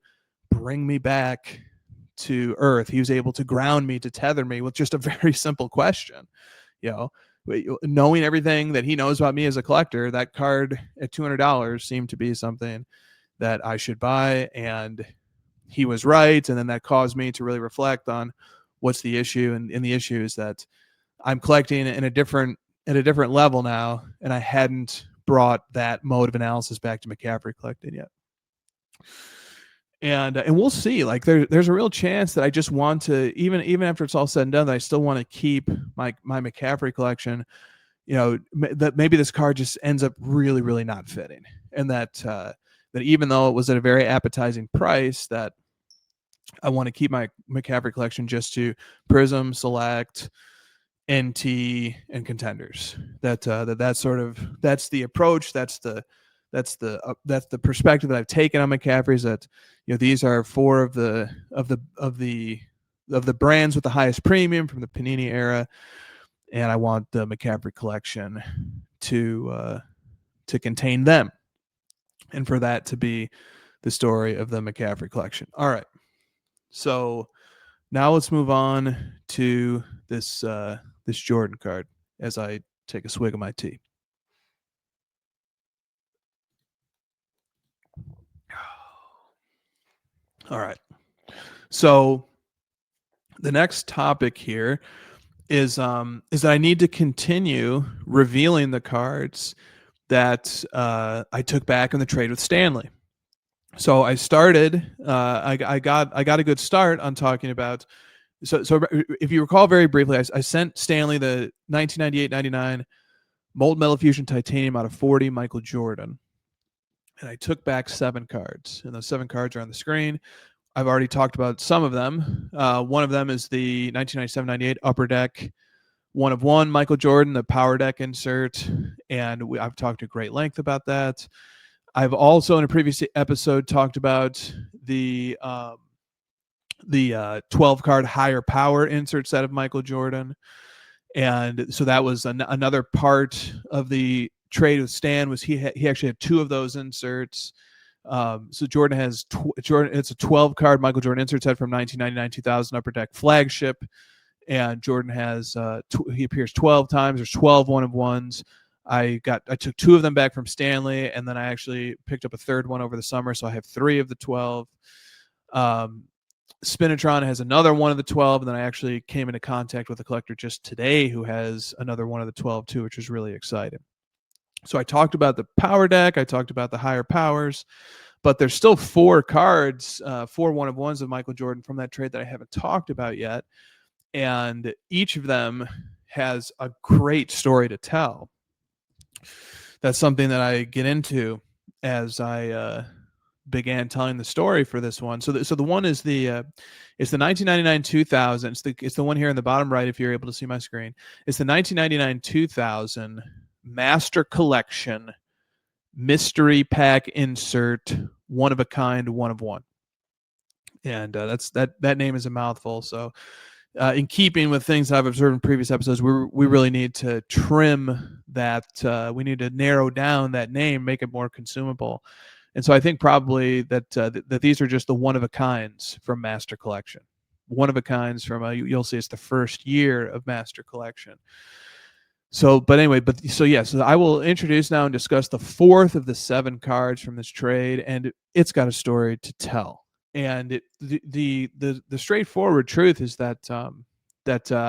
bring me back to earth. He was able to ground me, to tether me with just a very simple question. Knowing everything that he knows about me as a collector, that card at $200 seemed to be something that I should buy, and he was right. And then that caused me to really reflect on what's the issue, and the issue is that I'm collecting at a different level now, and I hadn't brought that mode of analysis back to McCaffrey collecting yet. And we'll see. Like there's a real chance that I just want to, even after it's all said and done, that I still want to keep my McCaffrey collection. That maybe this card just ends up really, really not fitting, and that even though it was at a very appetizing price, that I want to keep my McCaffrey collection just to Prism, Select, NT, and Contenders. That's the approach. That's the perspective that I've taken on McCaffrey. Is that these are four of the brands with the highest premium from the Panini era, and I want the McCaffrey collection to contain them, and for that to be the story of the McCaffrey collection. All right, so now let's move on to this Jordan card as I take a swig of my tea. All right. So the next topic here is that I need to continue revealing the cards that I took back in the trade with Stanley. So I started. I got a good start on talking about. So if you recall very briefly, I sent Stanley the 1998-99 Molten Metal Fusion Titanium out of 40 Michael Jordan, and I took back 7 cards, and those 7 cards are on the screen. I've already talked about some of them. One of them is the 1997-98 Upper Deck 1 of 1 Michael Jordan, the Power Deck insert, and I've talked at great length about that. I've also in a previous episode talked about the 12 card higher power insert set of Michael Jordan, and so that was another part of the trade with Stan. Was he actually had 2 of those inserts. So Jordan has it's a 12 card Michael Jordan insert set from 1999-2000 Upper Deck flagship, and Jordan has he appears 12 times. There's 12 1 of 1s. I took 2 of them back from Stanley, and then I actually picked up a third one over the summer, so I have 3 of the 12. Spinatron has another one of the 12, and then I actually came into contact with a collector just today who has another one of the 12 too, which is really exciting. So I talked about the Power Deck, I talked about the higher powers, but there's still 4 cards, 4 1 of 1s of Michael Jordan from that trade that I haven't talked about yet, and each of them has a great story to tell. That's something that I get into as I began telling the story for this one. So the one is it's the 1999-2000. It's the one here in the bottom right if you're able to see my screen. It's the 1999-2000 Master Collection Mystery Pack Insert 1 of a kind 1 of 1. And that name is a mouthful. So in keeping with things I've observed in previous episodes, we really need to trim that. We need to narrow down that name, make it more consumable. And so I think probably that these are just the one of a kinds from Master Collection. One of a kinds from you'll see it's the first year of Master Collection. So, but anyway, so I will introduce now and discuss the fourth of the 7 cards from this trade, and it's got a story to tell. And the straightforward truth is that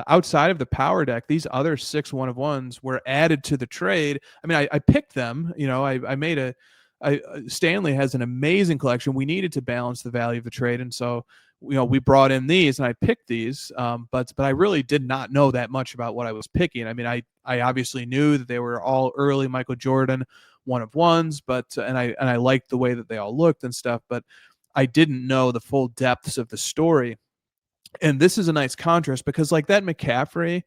outside of the power deck, these other 6 1-of-1s were added to the trade. I mean, I picked them. I made Stanley has an amazing collection. We needed to balance the value of the trade, and so we brought in these, and I picked these. But I really did not know that much about what I was picking. I mean, I obviously knew that they were all early Michael Jordan 1-of-1s, but and I liked the way that they all looked and stuff, but I didn't know the full depths of the story. And this is a nice contrast because, like, that McCaffrey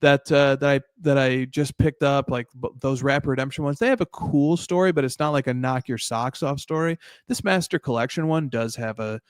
that I just picked up, like those Rapper Redemption ones, they have a cool story, but it's not like a knock your socks off story. This Master Collection one does have a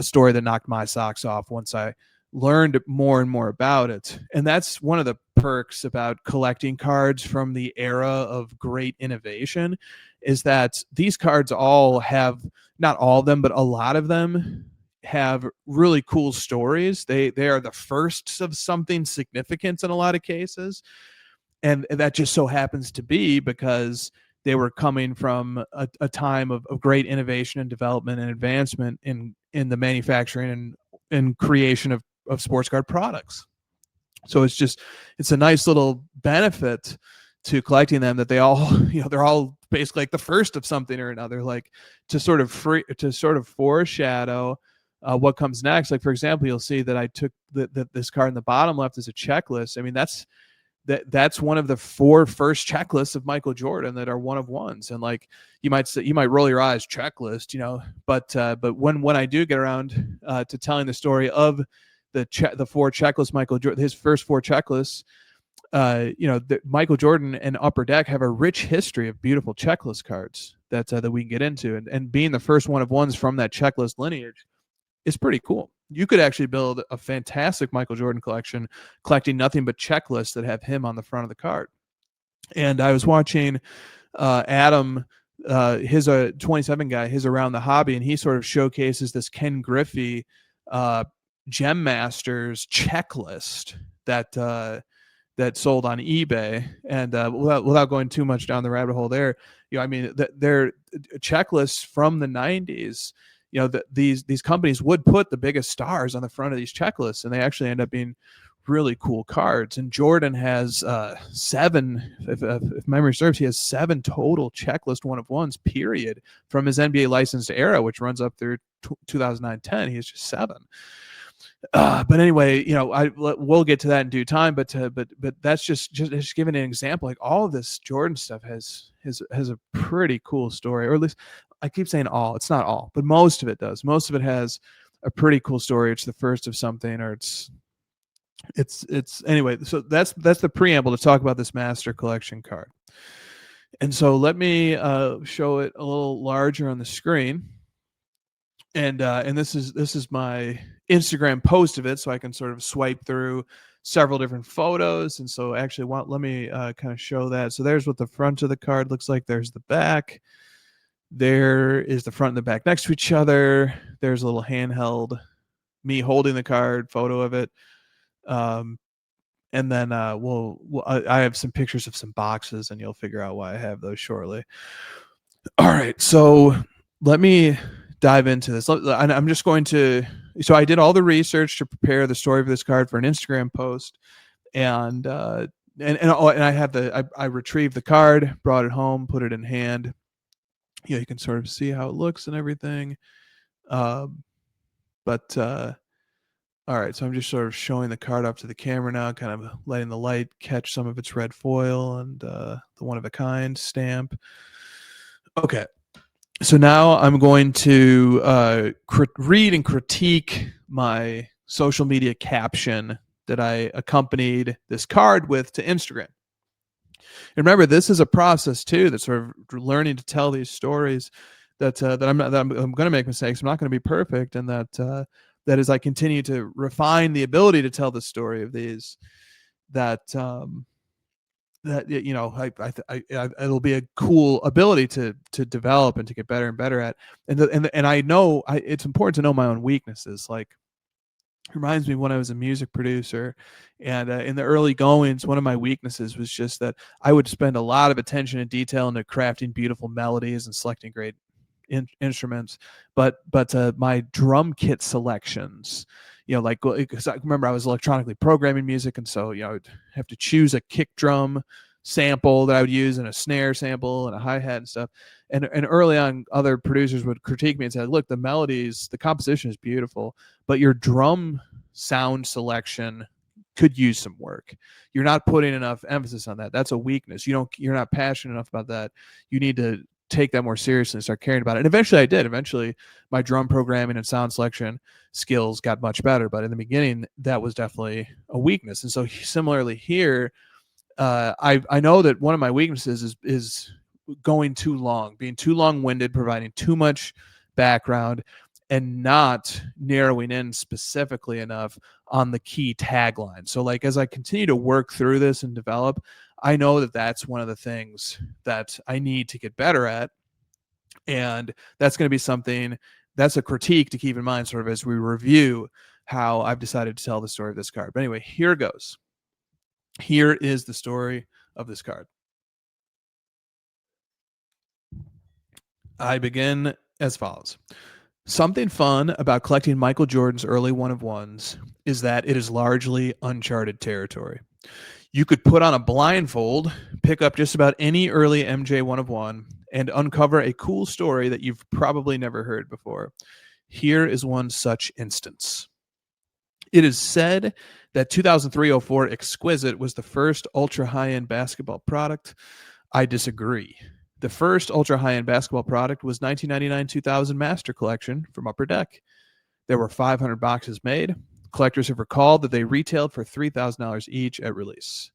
story that knocked my socks off once I learned more and more about it. And that's one of the perks about collecting cards from the era of great innovation, is that these cards all have, not all of them, but a lot of them have really cool stories. They are the firsts of something significant in a lot of cases. And that just so happens to be because they were coming from a time of great innovation and development and advancement in the manufacturing and creation of sports card products. So it's a nice little benefit to collecting them that they all, they're all basically like the first of something or another, like to sort of foreshadow what comes next. Like, for example, you'll see that I took this card in the bottom left as a checklist. I mean, that's one of the 4 first checklists of Michael Jordan that are 1-of-1s. And like, you might roll your eyes, checklist, but when I do get around to telling the story of the 4 checklists, Michael Jordan, his first 4 checklists, Michael Jordan and Upper Deck have a rich history of beautiful checklist cards that we can get into, and being the first 1-of-1s from that checklist lineage is pretty cool. You could actually build a fantastic Michael Jordan collection collecting nothing but checklists that have him on the front of the card. And I was watching Adam, his 27 guy, his Around the Hobby, and he sort of showcases this Ken Griffey Gem Masters checklist that sold on eBay. And without going too much down the rabbit hole there, I mean, they're checklists from the 90s. These companies would put the biggest stars on the front of these checklists, and they actually end up being really cool cards. And Jordan has 7, if memory serves, he has 7 total checklist 1-of-1s, period, from his NBA licensed era, which runs up through 2009-10. He has just 7. But anyway, we'll get to that in due time. But that's just giving an example. Like, all of this Jordan stuff has a pretty cool story, or at least I keep saying all. It's not all, but most of it does. Most of it has a pretty cool story. It's the first of something, or it's anyway. So that's the preamble to talk about this Master Collection card. And so let me show it a little larger on the screen. And this is my Instagram post of it, so I can sort of swipe through several different photos. And so actually, let me kind of show that. So there's what the front of the card looks like. There's the back. There is the front and the back next to each other. There's a little handheld, me holding the card, photo of it. And then I have some pictures of some boxes, and you'll figure out why I have those shortly. All right, so let me dive into this. I'm just going to. So I did all the research to prepare the story of this card for an Instagram post, and I retrieved the card, brought it home, put it in hand. You can sort of see how it looks and everything. All right, so I'm just sort of showing the card up to the camera now, kind of letting the light catch some of its red foil and the one-of-a-kind stamp. Okay, so now I'm going to read and critique my social media caption that I accompanied this card with to Instagram. And remember, this is a process too, that's sort of learning to tell these stories. That I'm going to make mistakes. I'm not going to be perfect, and that as I continue to refine the ability to tell the story of these, it'll be a cool ability to develop and to get better and better at. And I know it's important to know my own weaknesses. Like, reminds me when I was a music producer. And in the early goings, one of my weaknesses was just that I would spend a lot of attention and detail into crafting beautiful melodies and selecting great instruments. But my drum kit selections, like, because I remember I was electronically programming music, and so I'd have to choose a kick drum sample that I would use and a snare sample and a hi-hat and stuff. And early on, other producers would critique me and say, look, the melodies, the composition is beautiful, but your drum sound selection could use some work. You're not putting enough emphasis on that. That's a weakness. You're not passionate enough about that. You need to take that more seriously and start caring about it. And eventually I did. Eventually my drum programming and sound selection skills got much better. But in the beginning, that was definitely a weakness. And so similarly here, I know that one of my weaknesses is going too long, being too long-winded, providing too much background, and not narrowing in specifically enough on the key tagline. So, like, as I continue to work through this and develop, I know that that's one of the things that I need to get better at, and that's going to be something that's a critique to keep in mind, sort of as we review how I've decided to tell the story of this card. But anyway, here goes. Here is the story of this card. I begin as follows. Something fun about collecting Michael Jordan's early one-of-ones is that it is largely uncharted territory. You could put on a blindfold, pick up just about any early MJ one-of-one, and uncover a cool story that you've probably never heard before. Here is one such instance. It is said that 2003-04 Exquisite was the first ultra high-end basketball product. I disagree. The first ultra high-end basketball product was 1999-2000 Master Collection from Upper Deck. There were 500 boxes made. Collectors have recalled that they retailed for $3,000 each at release.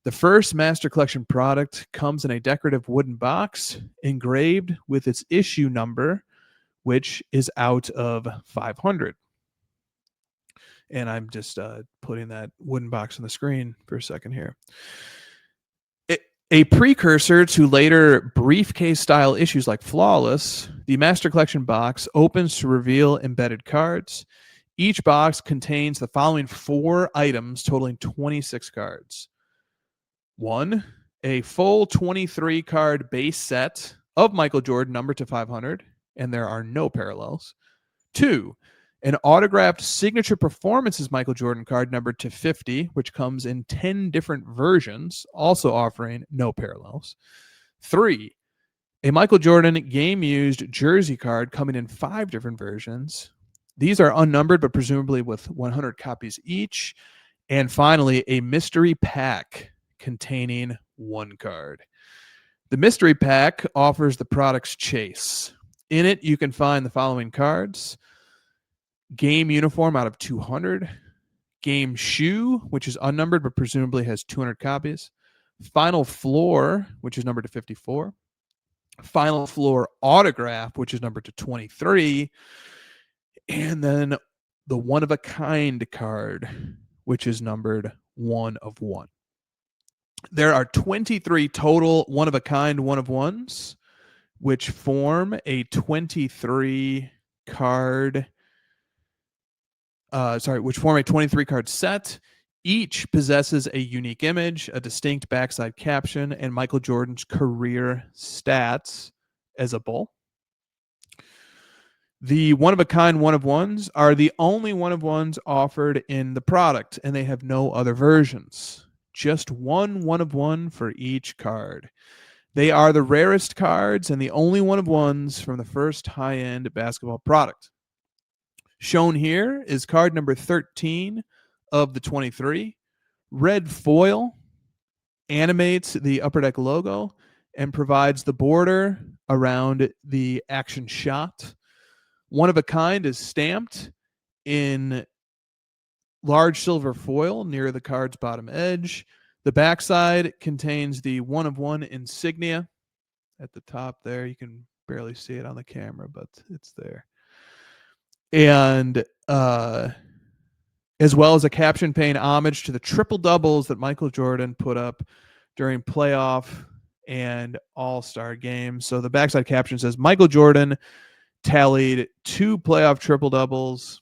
The first Master Collection product comes in a decorative wooden box engraved with its issue number, which is out of 500. And I'm just putting that wooden box on the screen for a second here. A precursor to later briefcase-style issues like Flawless, the Master Collection box opens to reveal embedded cards. Each box contains the following 4 items totaling 26 cards. 1, a full 23-card base set of Michael Jordan numbered to 500, and there are no parallels. 2, an autographed signature performances Michael Jordan card numbered to 50, which comes in 10 different versions, also offering no parallels. 3, a Michael Jordan game-used jersey card coming in 5 different versions. These are unnumbered, but presumably with 100 copies each. And finally, a mystery pack containing 1 card. The mystery pack offers the product's chase. In it, you can find the following cards: game uniform out of 200, game shoe, which is unnumbered but presumably has 200 copies, final floor, which is numbered to 54, final floor autograph, which is numbered to 23, and then the one-of-a-kind card, which is numbered 1 of 1. There are 23 total one-of-a-kind one-of-ones, which form a 23 card which form a 23-card set. Each possesses a unique image, a distinct backside caption, and Michael Jordan's career stats as a bull. The one-of-a-kind one-of-ones are the only one-of-ones offered in the product, and they have no other versions. Just one-of-one for each card. They are the rarest cards and the only one-of-ones from the first high-end basketball product. Shown here is card number 13 of the 23. Red foil animates the Upper Deck logo and provides the border around the action shot. One of a kind is stamped in large silver foil near the card's bottom edge. The backside contains the one-of-one insignia at the top there. You can barely see it on the camera, but it's there. And as well as a caption paying homage to the triple doubles that Michael Jordan put up during playoff and all-star games. So the backside caption says, Michael Jordan tallied 2 playoff triple doubles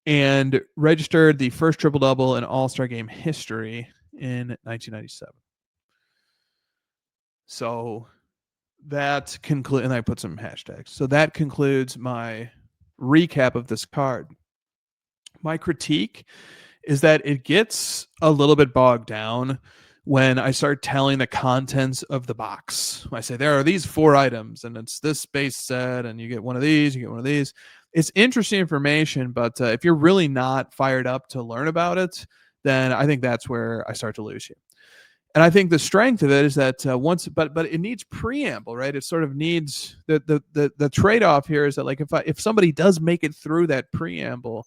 and registered the first triple-double in All-Star Game history in 1997. So that concludes, and I put some hashtags. So that concludes my recap of this card. My critique is that it gets a little bit bogged down when I start telling the contents of the box. I say there are these 4 items, and it's this base set, and you get one of these, you get one of these. It's interesting information, but if you're really not fired up to learn about it, then I think that's where I start to lose you. And I think the strength of it is that but it needs preamble, right? It sort of needs the trade-off here is that, like, if somebody does make it through that preamble,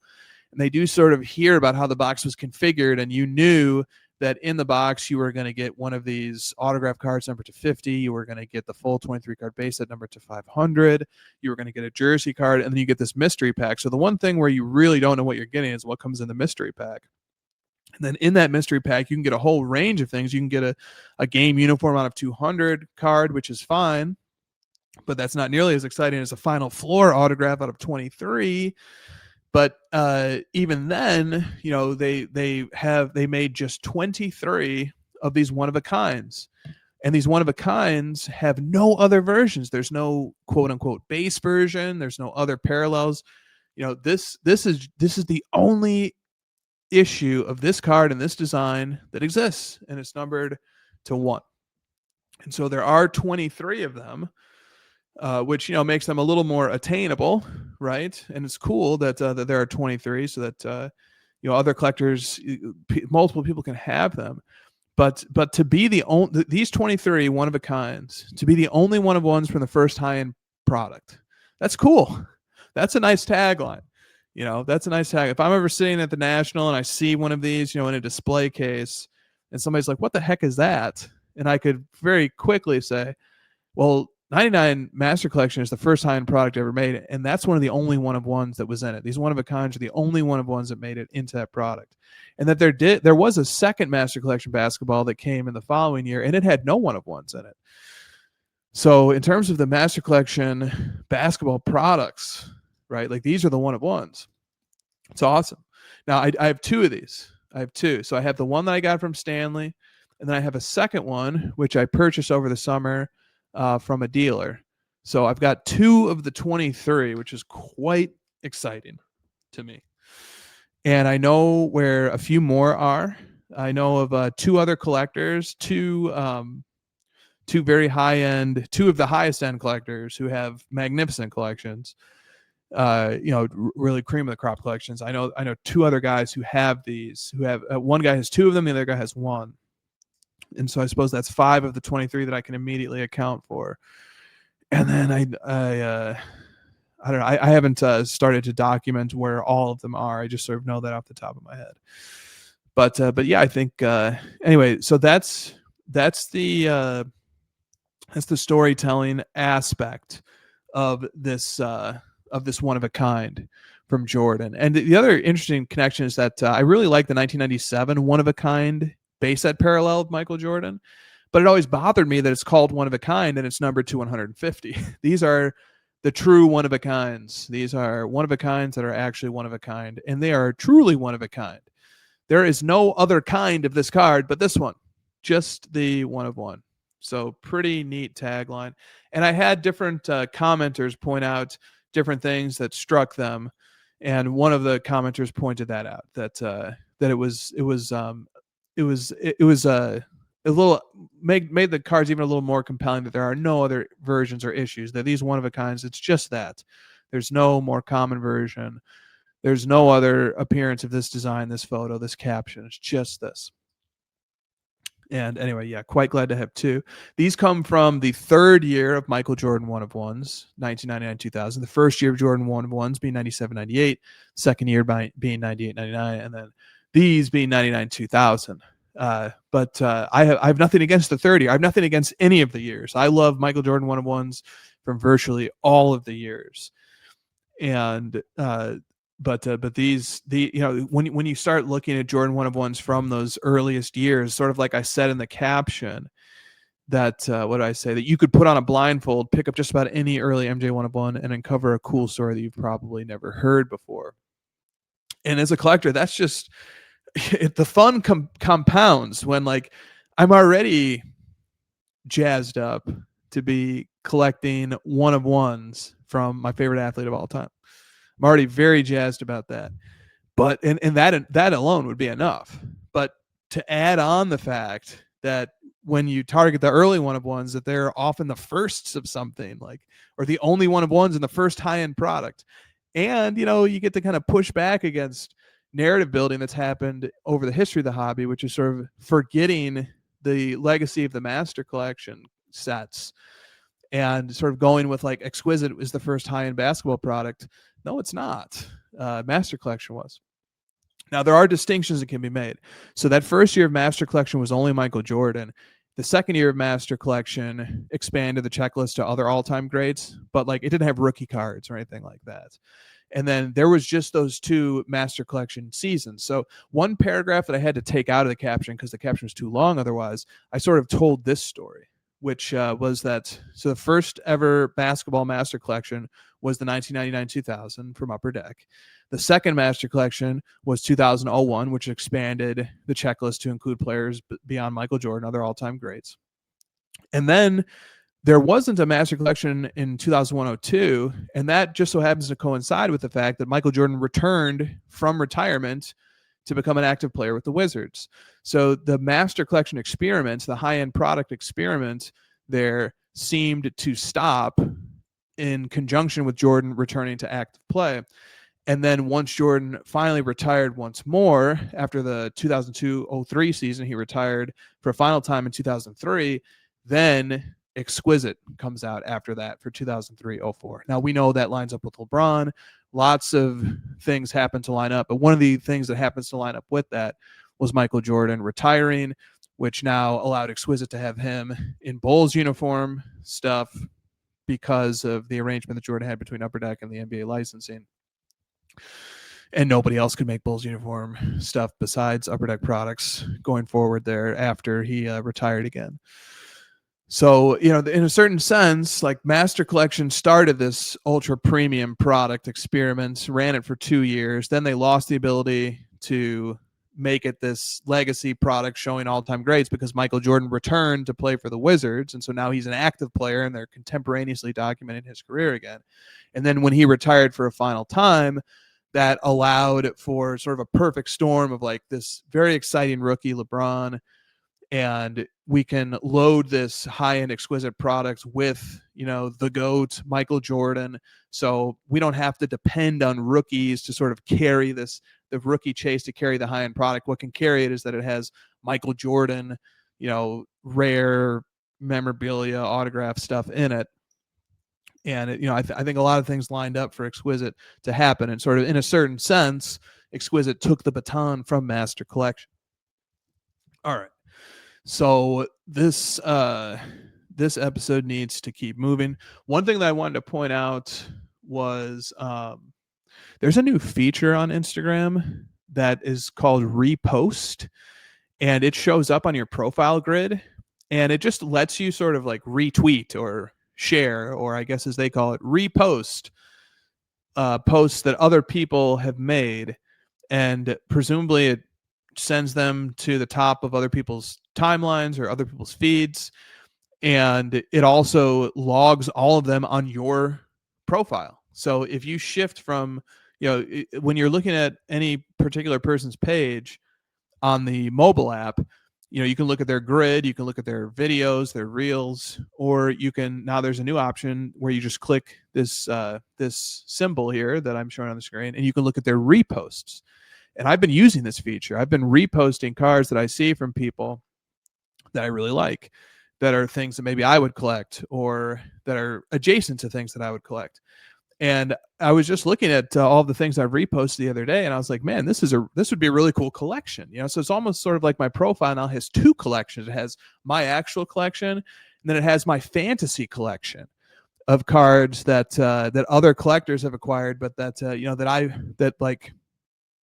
and they do sort of hear about how the box was configured, and you knew that in the box you were going to get one of these autograph cards numbered to 50, you were going to get the full 23 card base set numbered to 500, you were going to get a jersey card, and then you get this mystery pack. So the one thing where you really don't know what you're getting is what comes in the mystery pack. And then in that mystery pack, you can get a whole range of things. You can get a game uniform out of 200 card, which is fine, but that's not nearly as exciting as a Final Floor autograph out of 23. But even then, they made just 23 of these one-of-a-kinds. And these one-of-a-kinds have no other versions. There's no quote-unquote base version. There's no other parallels. This is the only issue of this card and this design that exists, and it's numbered to 1. And so there are 23 of them, which makes them a little more attainable, right? And it's cool that that there are 23, so that other collectors, multiple people can have them. But to be these 23 one of a kinds, to be the only one of ones from the first high-end product, that's cool. That's a nice tagline. That's a nice tag. If I'm ever sitting at the National and I see one of these, in a display case, and somebody's like, "What the heck is that?" And I could very quickly say, "Well, 99 Master Collection is the first high-end product ever made, and that's one of the only one-of-ones that was in it. These one-of-a-kinds are the only one-of-ones that made it into that product." And that there was a second Master Collection basketball that came in the following year, and it had no one-of-ones in it. So in terms of the Master Collection basketball products, right, like, these are the one-of-ones. It's awesome. Now, I have 2 of these. I have 2. So I have the one that I got from Stanley, and then I have a second one, which I purchased over the summer from a dealer. So I've got 2 of the 23, which is quite exciting to me. And I know where a few more are. I know of 2 other collectors, 2 very high-end, 2 of the highest-end collectors who have magnificent collections. Really cream of the crop collections. I know 2 other guys who have these. Who have one guy has 2 of them, the other guy has 1. And so I suppose that's 5 of the 23 that I can immediately account for. And then I don't know. I haven't started to document where all of them are. I just sort of know that off the top of my head. But yeah, I think anyway. So that's the storytelling aspect of this one of a kind from Jordan. And the other interesting connection is that I really like the 1997 one of a kind base set parallel of Michael Jordan, but it always bothered me that it's called one of a kind and it's numbered to 150. These are the true one of a kinds. These are one of a kinds that are actually one of a kind, and they are truly one of a kind. There is no other kind of this card but this one, just the one of one. So pretty neat tagline. And I had different commenters point out different things that struck them, and one of the commenters pointed that out, that it was a little made the cards even a little more compelling, that there are no other versions or issues, that these one of a kinds, it's just that there's no more common version, there's no other appearance of this design, this photo, this caption, it's just this. And anyway, yeah, quite glad to have 2. These come from the 3rd year of Michael Jordan one of ones, 1999-2000. The first year of Jordan one of ones being 97-98, second year being 98-99, and then these being 99-2000. But I have nothing against the 3rd year. I have nothing against any of the years. I love Michael Jordan one of ones from virtually all of the years. And but these when you start looking at Jordan one of ones from those earliest years, sort of like I said in the caption, that what did I say, that you could put on a blindfold, pick up just about any early MJ one of one, and uncover a cool story that you've probably never heard before. And as a collector, that's just the fun compounds when like I'm already jazzed up to be collecting one of ones from my favorite athlete of all time. I'm already very jazzed about that. But and that alone would be enough. But to add on the fact that when you target the early one of ones, that they're often the firsts of something, like, or the only one of ones in the first high-end product. And you get to kind of push back against narrative building that's happened over the history of the hobby, which is sort of forgetting the legacy of the master collection sets and sort of going with like Exquisite was the first high-end basketball product. No, it's not. Master collection was. Now, there are distinctions that can be made. So that first year of Master Collection was only Michael Jordan. The second year of Master Collection expanded the checklist to other all-time greats, but like it didn't have rookie cards or anything like that. And then there was just those two Master Collection seasons. So one paragraph that I had to take out of the caption because the caption was too long otherwise, I sort of told this story, which was that, so the first ever basketball Master Collection was the 1999-2000 from Upper Deck. The second Master Collection was 2001, which expanded the checklist to include players beyond Michael Jordan, other all-time greats. And then there wasn't a Master Collection in 2001-02, and that just so happens to coincide with the fact that Michael Jordan returned from retirement to become an active player with the Wizards. So the Master Collection experiment, the high-end product experiment there, seemed to stop in conjunction with Jordan returning to active play. And then once Jordan finally retired once more after the 2002-03 season, he retired for a final time in 2003, then Exquisite comes out after that for 2003-04. Now, we know that lines up with LeBron. Lots of things happen to line up, but one of the things that happens to line up with that was Michael Jordan retiring, which now allowed Exquisite to have him in Bulls uniform stuff because of the arrangement that Jordan had between Upper Deck and the NBA licensing. And nobody else could make Bulls uniform stuff besides Upper Deck products going forward there after he retired again. So, in a certain sense, like Master Collection started this ultra premium product experiment, ran it for 2 years. Then they lost the ability to make it this legacy product showing all-time greats because Michael Jordan returned to play for the Wizards. And so now he's an active player and they're contemporaneously documenting his career again. And then when he retired for a final time, that allowed for sort of a perfect storm of like this very exciting rookie LeBron, and we can load this high-end Exquisite product with, the GOAT, Michael Jordan. So we don't have to depend on rookies to sort of carry the rookie chase to carry the high-end product. What can carry it is that it has Michael Jordan, rare memorabilia, autograph stuff in it. And I think a lot of things lined up for Exquisite to happen, and sort of in a certain sense, Exquisite took the baton from Master Collection. All right, so this episode needs to keep moving. One thing that I wanted to point out was there's a new feature on Instagram that is called Repost, and it shows up on your profile grid, and it just lets you sort of like retweet or share, or I guess as they call it, repost posts that other people have made, and presumably it sends them to the top of other people's timelines or other people's feeds, and it also logs all of them on your profile. So if you shift from, when you're looking at any particular person's page on the mobile app, you can look at their grid, you can look at their videos, their reels, or you can, now there's a new option where you just click this symbol here that I'm showing on the screen, and you can look at their reposts. And I've been using this feature. I've been reposting cards that I see from people that I really like, that are things that maybe I would collect, or that are adjacent to things that I would collect. And I was just looking at all the things I've reposted the other day, and I was like, man, this would be a really cool collection. So it's almost sort of like my profile now has two collections. It has my actual collection, and then it has my fantasy collection of cards that other collectors have acquired, but that like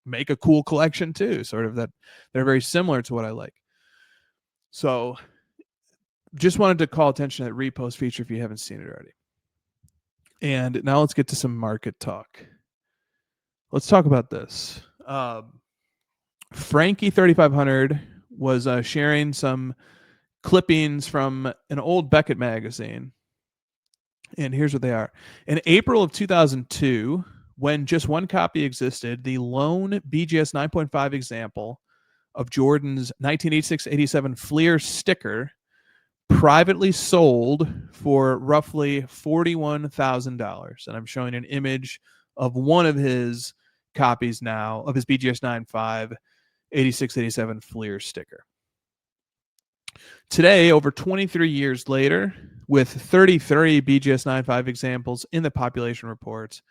make a cool collection too, sort of, that they're very similar to what I like. So just wanted to call attention to that repost feature if you haven't seen it already. And now let's get to some market talk. Let's talk about this. Frankie 3500 was sharing some clippings from an old Beckett magazine. And here's what they are. In April of 2002, when just one copy existed, the lone BGS 9.5 example of Jordan's 1986-87 Fleer sticker privately sold for roughly $41,000. And I'm showing an image of one of his copies now of his BGS 9.5 86-87 Fleer sticker. Today, over 23 years later, with 33 BGS 9.5 examples in the population reports,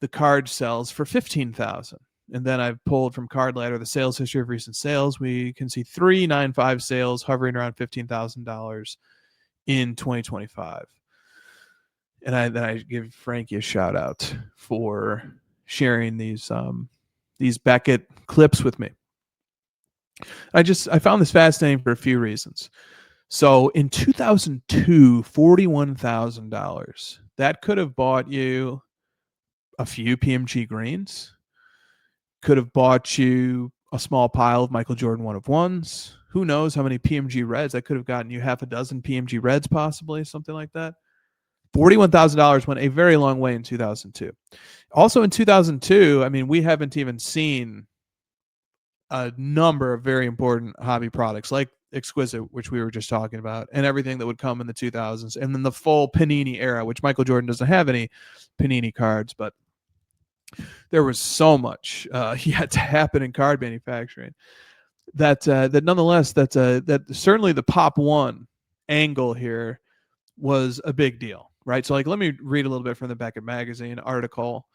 the card sells for $15,000. And then I've pulled from Card Ladder the sales history of recent sales. We can see 3 9.5 sales hovering around $15,000 in 2025. And I give Frankie a shout out for sharing these Beckett clips with me. I found this fascinating for a few reasons. So in 2002, $41,000. That could have bought you a few PMG greens. Could have bought you a small pile of Michael Jordan 1-of-1s. Who knows how many PMG reds? That could have gotten you half a dozen PMG reds, possibly, something like that. $41,000 went a very long way in 2002. Also in 2002, I mean, we haven't even seen a number of very important hobby products like Exquisite, which we were just talking about, and everything that would come in the 2000s, and then the full Panini era, which Michael Jordan doesn't have any Panini cards, but there was so much yet to happen in card manufacturing that nonetheless, that certainly the Pop One angle here was a big deal, right? So, like, let me read a little bit from the Beckett magazine article.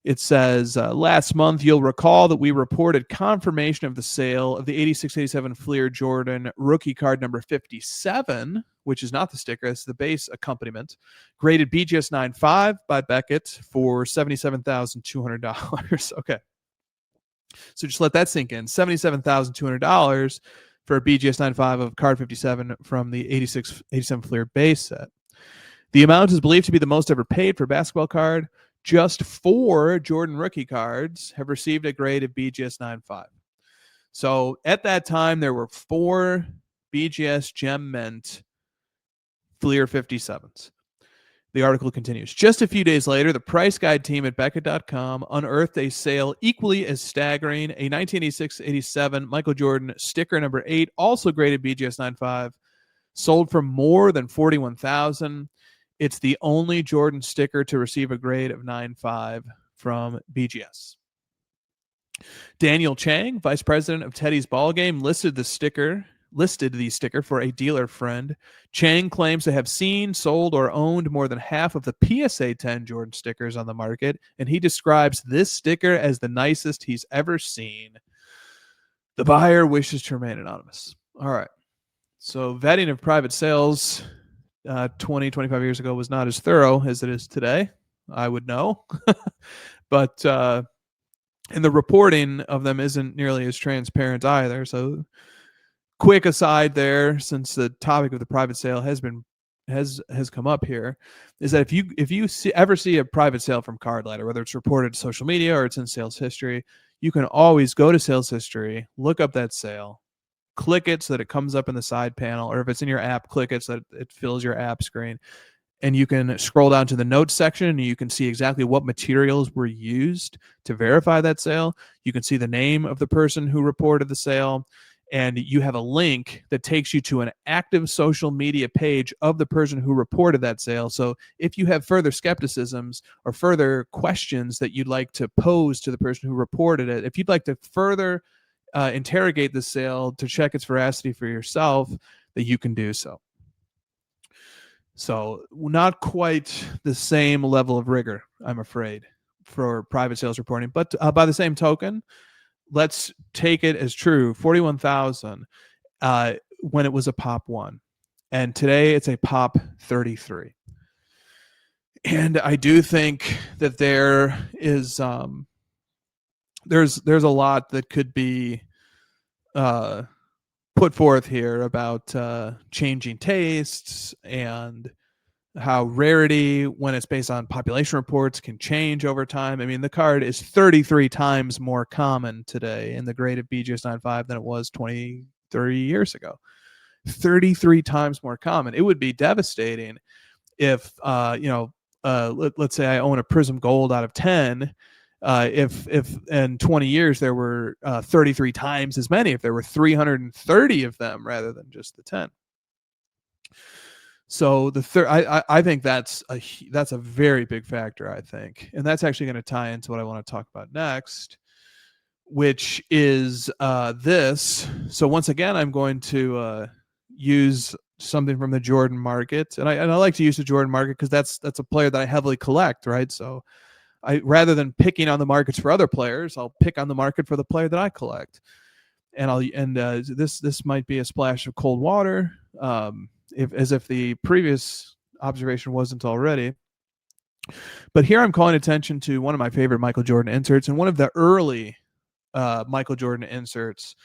It says, last month, you'll recall that we reported confirmation of the sale of the 86-87 Fleer Jordan rookie card number 57, which is not the sticker, it's the base accompaniment, graded BGS 9.5 by Beckett for $77,200. Okay. So just let that sink in. $77,200 for a BGS 9.5 of card 57 from the 86-87 Fleer base set. The amount is believed to be the most ever paid for a basketball card. Just 4 Jordan rookie cards have received a grade of BGS 9.5. So at that time, there were 4 BGS Gem Mint Fleer 57s. The article continues. Just a few days later, the price guide team at Beckett.com unearthed a sale equally as staggering, a 1986-87 Michael Jordan sticker number 8, also graded BGS 9.5, sold for more than $41,000. It's the only Jordan sticker to receive a grade of 9.5 from BGS. Daniel Chang, vice president of Teddy's Ballgame, listed the sticker for a dealer friend. Chang claims to have seen, sold, or owned more than half of the PSA 10 Jordan stickers on the market, and he describes this sticker as the nicest he's ever seen. The buyer wishes to remain anonymous. All right. So vetting of private sales 20, 25 years ago was not as thorough as it is today. I would know. But and the reporting of them isn't nearly as transparent either. So quick aside there, since the topic of the private sale has come up here, is that if you ever see a private sale from Card Ladder, whether it's reported to social media or it's in sales history, you can always go to sales history, look up that sale, click it so that it comes up in the side panel, or if it's in your app, click it so that it fills your app screen. And you can scroll down to the notes section and you can see exactly what materials were used to verify that sale. You can see the name of the person who reported the sale, and you have a link that takes you to an active social media page of the person who reported that sale. So if you have further skepticisms or further questions that you'd like to pose to the person who reported it, if you'd like to further interrogate the sale to check its veracity for yourself, that you can do so. So not quite the same level of rigor, I'm afraid, for private sales reporting. But by the same token, let's take it as true. 41,000 when it was a Pop 1. And today it's a Pop 33. And I do think that there is there's a lot that could be put forth here about changing tastes and how rarity, when it's based on population reports, can change over time. I mean, the card is 33 times more common today in the graded BGS 9.5 than it was 20, 30 years ago. 33 times more common. It would be devastating if, let's say I own a Prism Gold out of 10. If in 20 years there were 33 times as many, if there were 330 of them rather than just the 10. So the third, I think that's a very big factor, I think, and that's actually going to tie into what I want to talk about next, which is this. So once again, I'm going to use something from the Jordan market, and I like to use the Jordan market because that's a player that I heavily collect, right? So I, rather than picking on the markets for other players, I'll pick on the market for the player that I collect, and this might be a splash of cold water. If the previous observation wasn't already. But here I'm calling attention to one of my favorite Michael Jordan inserts, and one of the early Michael Jordan inserts,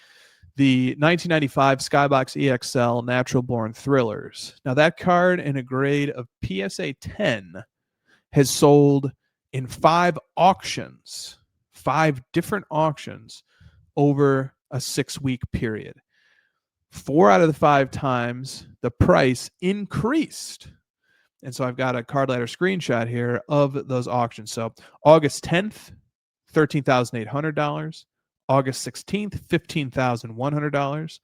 the 1995 Skybox EXL Natural Born Thrillers. Now, that card in a grade of PSA 10 has sold in 5 auctions, 5 different auctions over a 6-week period. 4 out of the 5 times the price increased. And so I've got a card ladder screenshot here of those auctions. So August 10th, $13,800. August 16th, $15,100.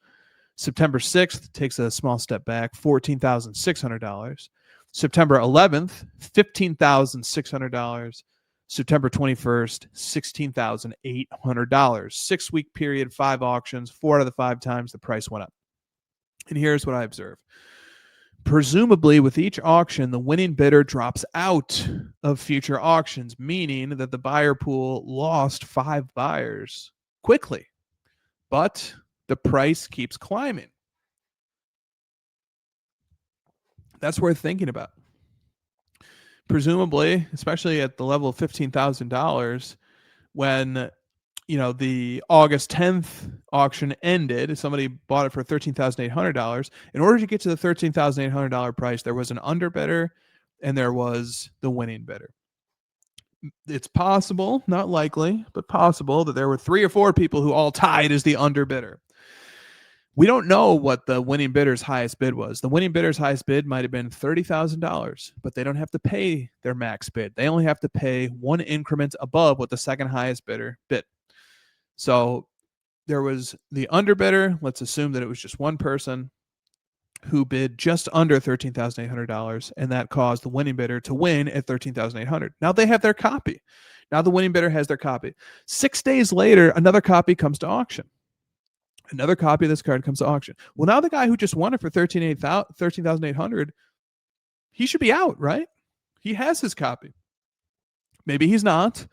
September 6th takes a small step back, $14,600. September 11th, $15,600. September 21st, $16,800. 6-week period, 5 auctions, 4 out of the 5 times the price went up. And here's what I observe. Presumably, with each auction, the winning bidder drops out of future auctions, meaning that the buyer pool lost 5 buyers quickly, but the price keeps climbing. That's worth thinking about. Presumably, especially at the level of $15,000, when the August 10th auction ended, somebody bought it for $13,800. In order to get to the $13,800 price, there was an underbidder and there was the winning bidder. It's possible, not likely, but possible that there were 3 or 4 people who all tied as the underbidder. We don't know what the winning bidder's highest bid was. The winning bidder's highest bid might have been $30,000, but they don't have to pay their max bid. They only have to pay 1 increment above what the second highest bidder bid. So there was the underbidder. Let's assume that it was just one person who bid just under $13,800, and that caused the winning bidder to win at $13,800. Now they have their copy. Now the winning bidder has their copy. 6 days later, another copy comes to auction. Another copy of this card comes to auction. Well, now the guy who just won it for $13,800, he should be out, right? He has his copy. Maybe he's not,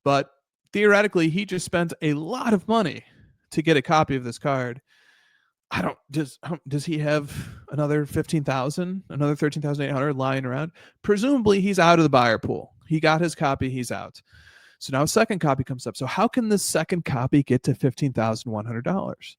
but theoretically, he just spent a lot of money to get a copy of this card. Does he have another 15,000, another 13,800 lying around? Presumably, he's out of the buyer pool. He got his copy. He's out. So now a second copy comes up. So how can this second copy get to $15,100?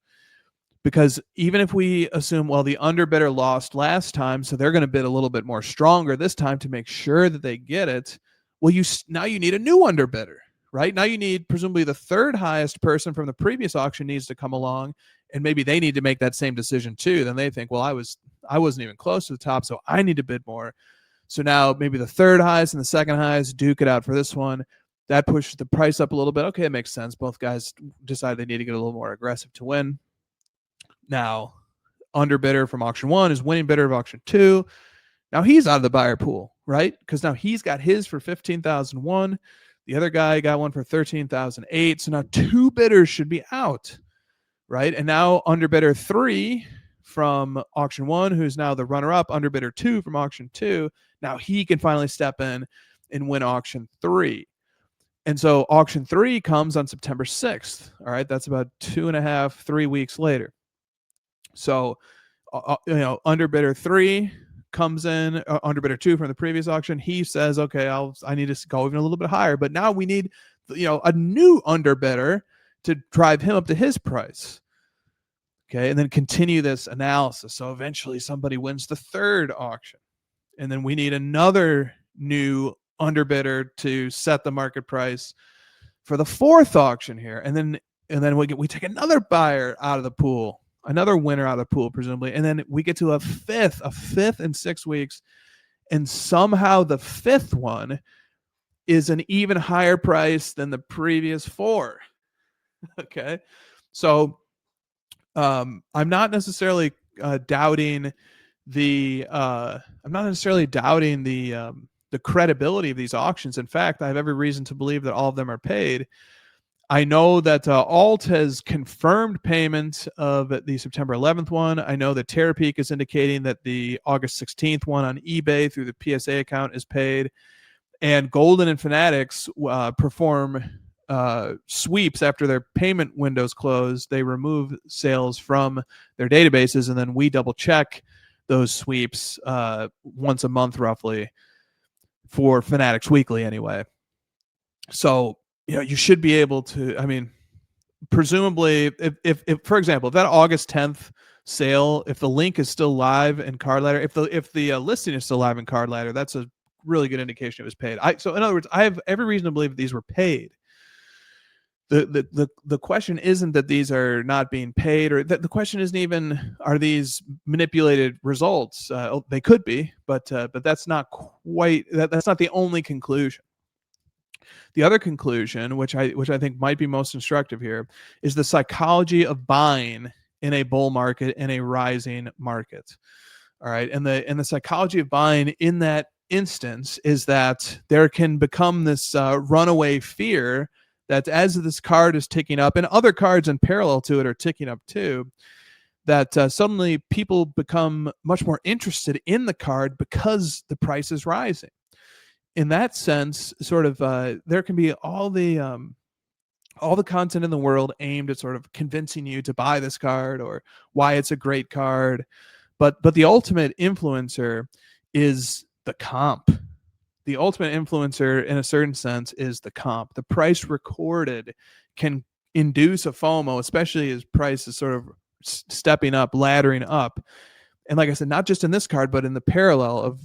Because even if we assume, well, the underbidder lost last time, so they're going to bid a little bit more stronger this time to make sure that they get it. Well, now you need a new underbidder, right? Now you need presumably the third highest person from the previous auction needs to come along, and maybe they need to make that same decision too. Then they think, well, I wasn't even close to the top, so I need to bid more. So now maybe the third highest and the second highest duke it out for this one. That pushes the price up a little bit. Okay, it makes sense. Both guys decide they need to get a little more aggressive to win. Now, underbidder from auction 1 is winning bidder of auction 2. Now he's out of the buyer pool, right? Because now he's got his for $15,001. The other guy got one for $13,008. So now 2 bidders should be out, right? And now underbidder 3 from auction 1, who's now the runner-up, underbidder 2 from auction 2. Now he can finally step in and win auction 3. And so auction 3 comes on September 6th. All right, that's about 2.5, 3 weeks later. So, underbidder 3 comes in, underbidder 2 from the previous auction. He says, okay, I need to go even a little bit higher. But now we need, a new underbidder to drive him up to his price. Okay, and then continue this analysis. So eventually somebody wins the third auction. and then we need another new underbidder to set the market price for the fourth auction here, and then we take another buyer out of the pool, another winner out of the pool presumably, and then we get to a fifth in 6 weeks, and somehow the fifth one is an even higher price than the previous four. Okay, so I'm not necessarily doubting the credibility of these auctions. In fact, I have every reason to believe that all of them are paid. I know that Alt has confirmed payment of the September 11th one. I know that Terapeak is indicating that the August 16th one on eBay through the PSA account is paid. And Golden and Fanatics perform sweeps after their payment windows close. They remove sales from their databases, and then we double check those sweeps once a month roughly for Fanatics Weekly anyway. So, you should be able to, I mean, presumably if for example, if that August 10th sale, if the link is still live in Card Ladder, if the listing is still live in Card Ladder, that's a really good indication it was paid. So in other words, I have every reason to believe these were paid. The question isn't that these are not being paid, or the question isn't even are these manipulated results. They could be, but that's not quite that's not the only conclusion. The other conclusion, which I think might be most instructive here, is the psychology of buying in a bull market, in a rising market. All right, and the psychology of buying in that instance is that there can become this runaway fear that as this card is ticking up, and other cards in parallel to it are ticking up too, that suddenly people become much more interested in the card because the price is rising. In that sense, sort of, there can be all the content in the world aimed at sort of convincing you to buy this card or why it's a great card, but the ultimate influencer is the comp. The ultimate influencer, in a certain sense, is the comp. The price recorded can induce a FOMO, especially as price is sort of stepping up, laddering up. And like I said, not just in this card, but in the parallel of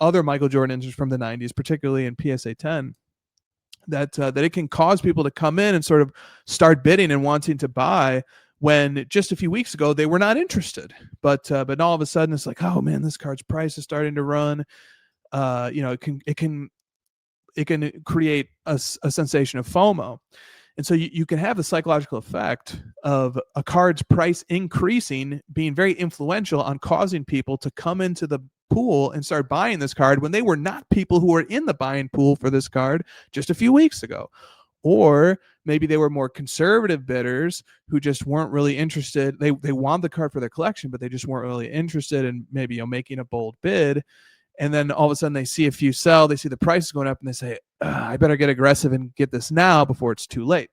other Michael Jordan injuries from the 90s, particularly in PSA 10, that it can cause people to come in and sort of start bidding and wanting to buy when just a few weeks ago they were not interested. But all of a sudden it's like, oh man, this card's price is starting to run. It can create a sensation of FOMO. And so you can have the psychological effect of a card's price increasing being very influential on causing people to come into the pool and start buying this card when they were not people who were in the buying pool for this card just a few weeks ago. Or maybe they were more conservative bidders who just weren't really interested. They want the card for their collection, but they just weren't really interested in maybe making a bold bid. And then all of a sudden they see a few sell, they see the price going up, and they say, I better get aggressive and get this now before it's too late.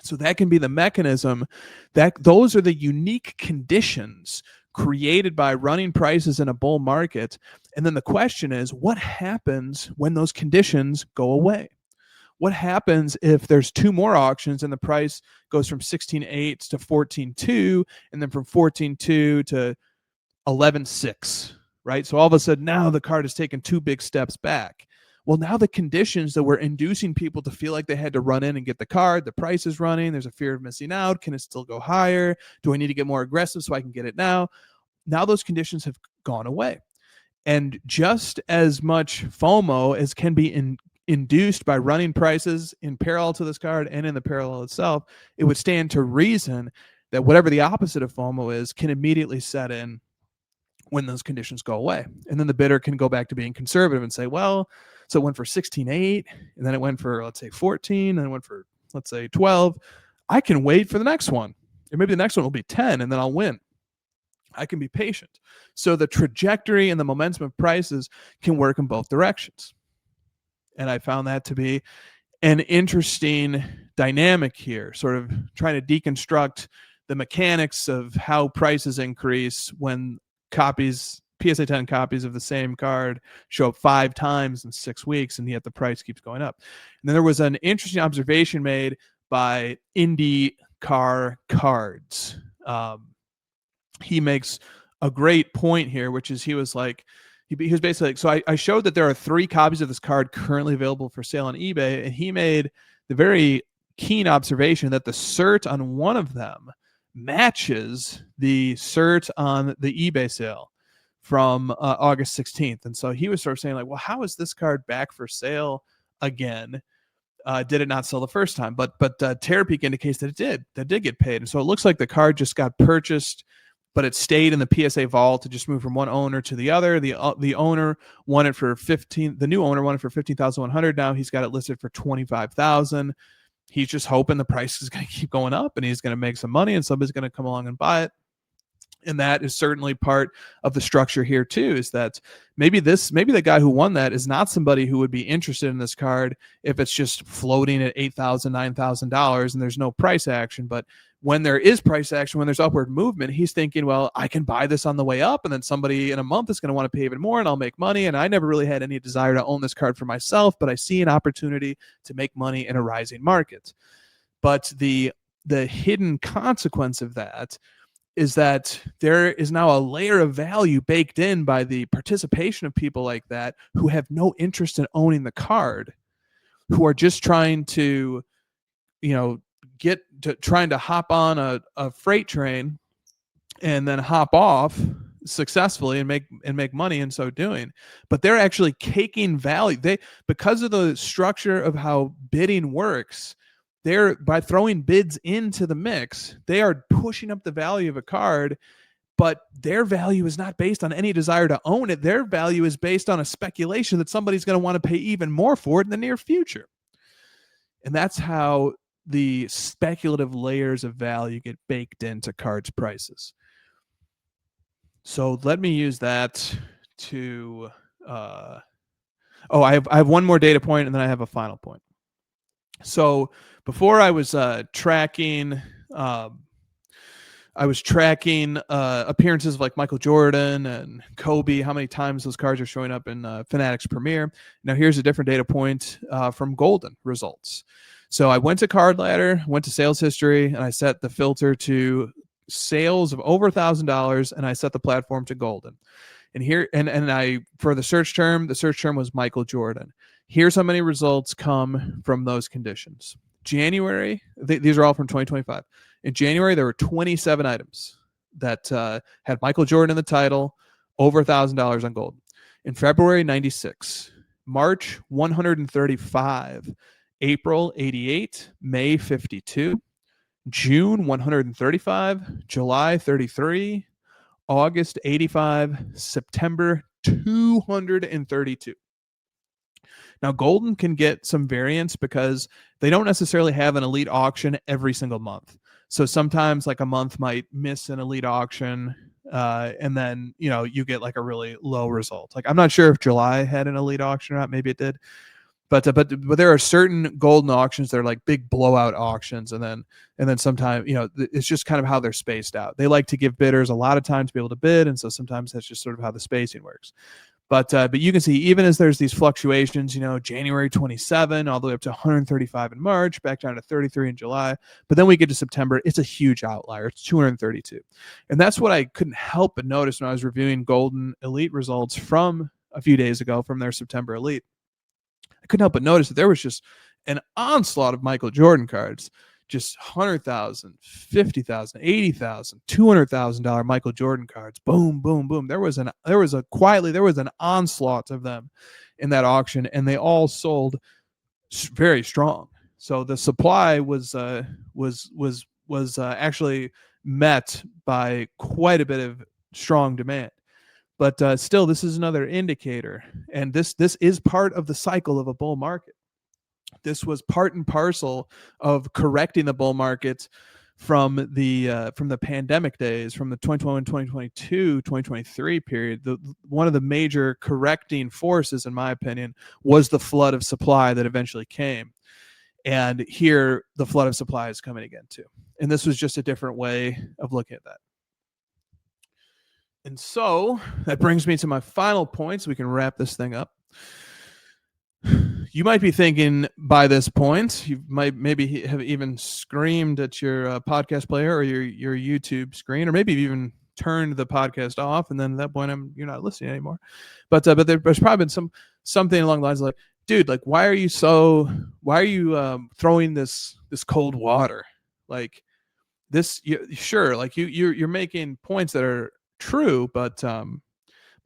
So that can be the mechanism. Those are the unique conditions created by running prices in a bull market. And then the question is, what happens when those conditions go away? What happens if there's two more auctions and the price goes from 16.8 to 14.2, and then from 14.2 to 11.6? Right? So all of a sudden now the card has taken two big steps back. Well, now the conditions that were inducing people to feel like they had to run in and get the card, the price is running, there's a fear of missing out. Can it still go higher? Do I need to get more aggressive so I can get it now? Now those conditions have gone away. And just as much FOMO as can be induced by running prices in parallel to this card and in the parallel itself, it would stand to reason that whatever the opposite of FOMO is can immediately set in when those conditions go away. And then the bidder can go back to being conservative and say, well, so it went for 16.8, and then it went for, let's say, 14, and it went for, let's say, 12. I can wait for the next one. Or maybe the next one will be 10, and then I'll win. I can be patient. So the trajectory and the momentum of prices can work in both directions. And I found that to be an interesting dynamic here, sort of trying to deconstruct the mechanics of how prices increase when PSA 10 copies of the same card show up 5 times in 6 weeks, and yet the price keeps going up. And then there was an interesting observation made by IndyCar Cards. He makes a great point here, which is he was like, he was basically like, so I showed that there are 3 copies of this card currently available for sale on eBay, and he made the very keen observation that the cert on one of them matches the cert on the eBay sale from August 16th. And so he was sort of saying like, well, how is this card back for sale again? Did it not sell the first time? But Terapeak indicates that it did get paid. And so it looks like the card just got purchased, but it stayed in the PSA vault to just move from one owner to the other. The owner won it for the new owner won it for 15,100. Now he's got it listed for 25,000. He's just hoping the price is going to keep going up and he's going to make some money and somebody's going to come along and buy it. And that is certainly part of the structure here too, is that maybe the guy who won that is not somebody who would be interested in this card if it's just floating at $8,000, $9,000 and there's no price action. But when there is price action, when there's upward movement, he's thinking, well, I can buy this on the way up and then somebody in a month is going to want to pay even more and I'll make money. And I never really had any desire to own this card for myself, but I see an opportunity to make money in a rising market. But the hidden consequence of that is that there is now a layer of value baked in by the participation of people like that who have no interest in owning the card, who are just trying to, trying to hop on a freight train and then hop off successfully and make money in so doing. But they're actually caking value. Because of the structure of how bidding works, by throwing bids into the mix, they are pushing up the value of a card, but their value is not based on any desire to own it. Their value is based on a speculation that somebody's going to want to pay even more for it in the near future. And that's how the speculative layers of value get baked into cards' prices. So let me use that to... I have one more data point, and then I have a final point. So before I was tracking appearances of like Michael Jordan and Kobe, how many times those cards are showing up in Fanatics Premier. Now here's a different data point from Golden results. So I went to Card Ladder, went to sales history, and I set the filter to sales of over $1,000, and I set the platform to Golden. And here, and I, for the search term was Michael Jordan. Here's how many results come from those conditions. January, these are all from 2025. In January, there were 27 items that had Michael Jordan in the title, over $1,000 on Golden. In February, 96. March, 135. April, 88. May, 52. June, 135. July, 33. August, 85. September, 232. Now, Golden can get some variance because they don't necessarily have an elite auction every single month. So sometimes like a month might miss an elite auction and then, you get like a really low result. Like I'm not sure if July had an elite auction or not. Maybe it did. But there are certain Golden auctions that are like big blowout auctions. And then sometimes, it's just kind of how they're spaced out. They like to give bidders a lot of time to be able to bid. And so sometimes that's just sort of how the spacing works. But you can see, even as there's these fluctuations, January 27 all the way up to 135 in March, back down to 33 in July. But then we get to September, it's a huge outlier. It's 232. And that's what I couldn't help but notice when I was reviewing Golden Elite results from a few days ago from their September Elite. I couldn't help but notice that there was just an onslaught of Michael Jordan cards. Just $100,000, $50,000, $80,000, $200,000 Michael Jordan cards. Boom, boom, boom. There was an onslaught of them in that auction, and they all sold very strong. So the supply was actually met by quite a bit of strong demand. But still, this is another indicator, and this is part of the cycle of a bull market. This was part and parcel of correcting the bull market from the pandemic days, from the 2021, 2022, 2023 period. One of the major correcting forces, in my opinion, was the flood of supply that eventually came. And here, the flood of supply is coming again too. And this was just a different way of looking at that. And so that brings me to my final point, so we can wrap this thing up. You might be thinking by this point, you might maybe have even screamed at your podcast player or your YouTube screen, or maybe even turned the podcast off, and then at that point you're not listening anymore. But there's probably been something along the lines of like, dude, like why are you throwing this cold water? Like this, sure, like you're making points that are true, but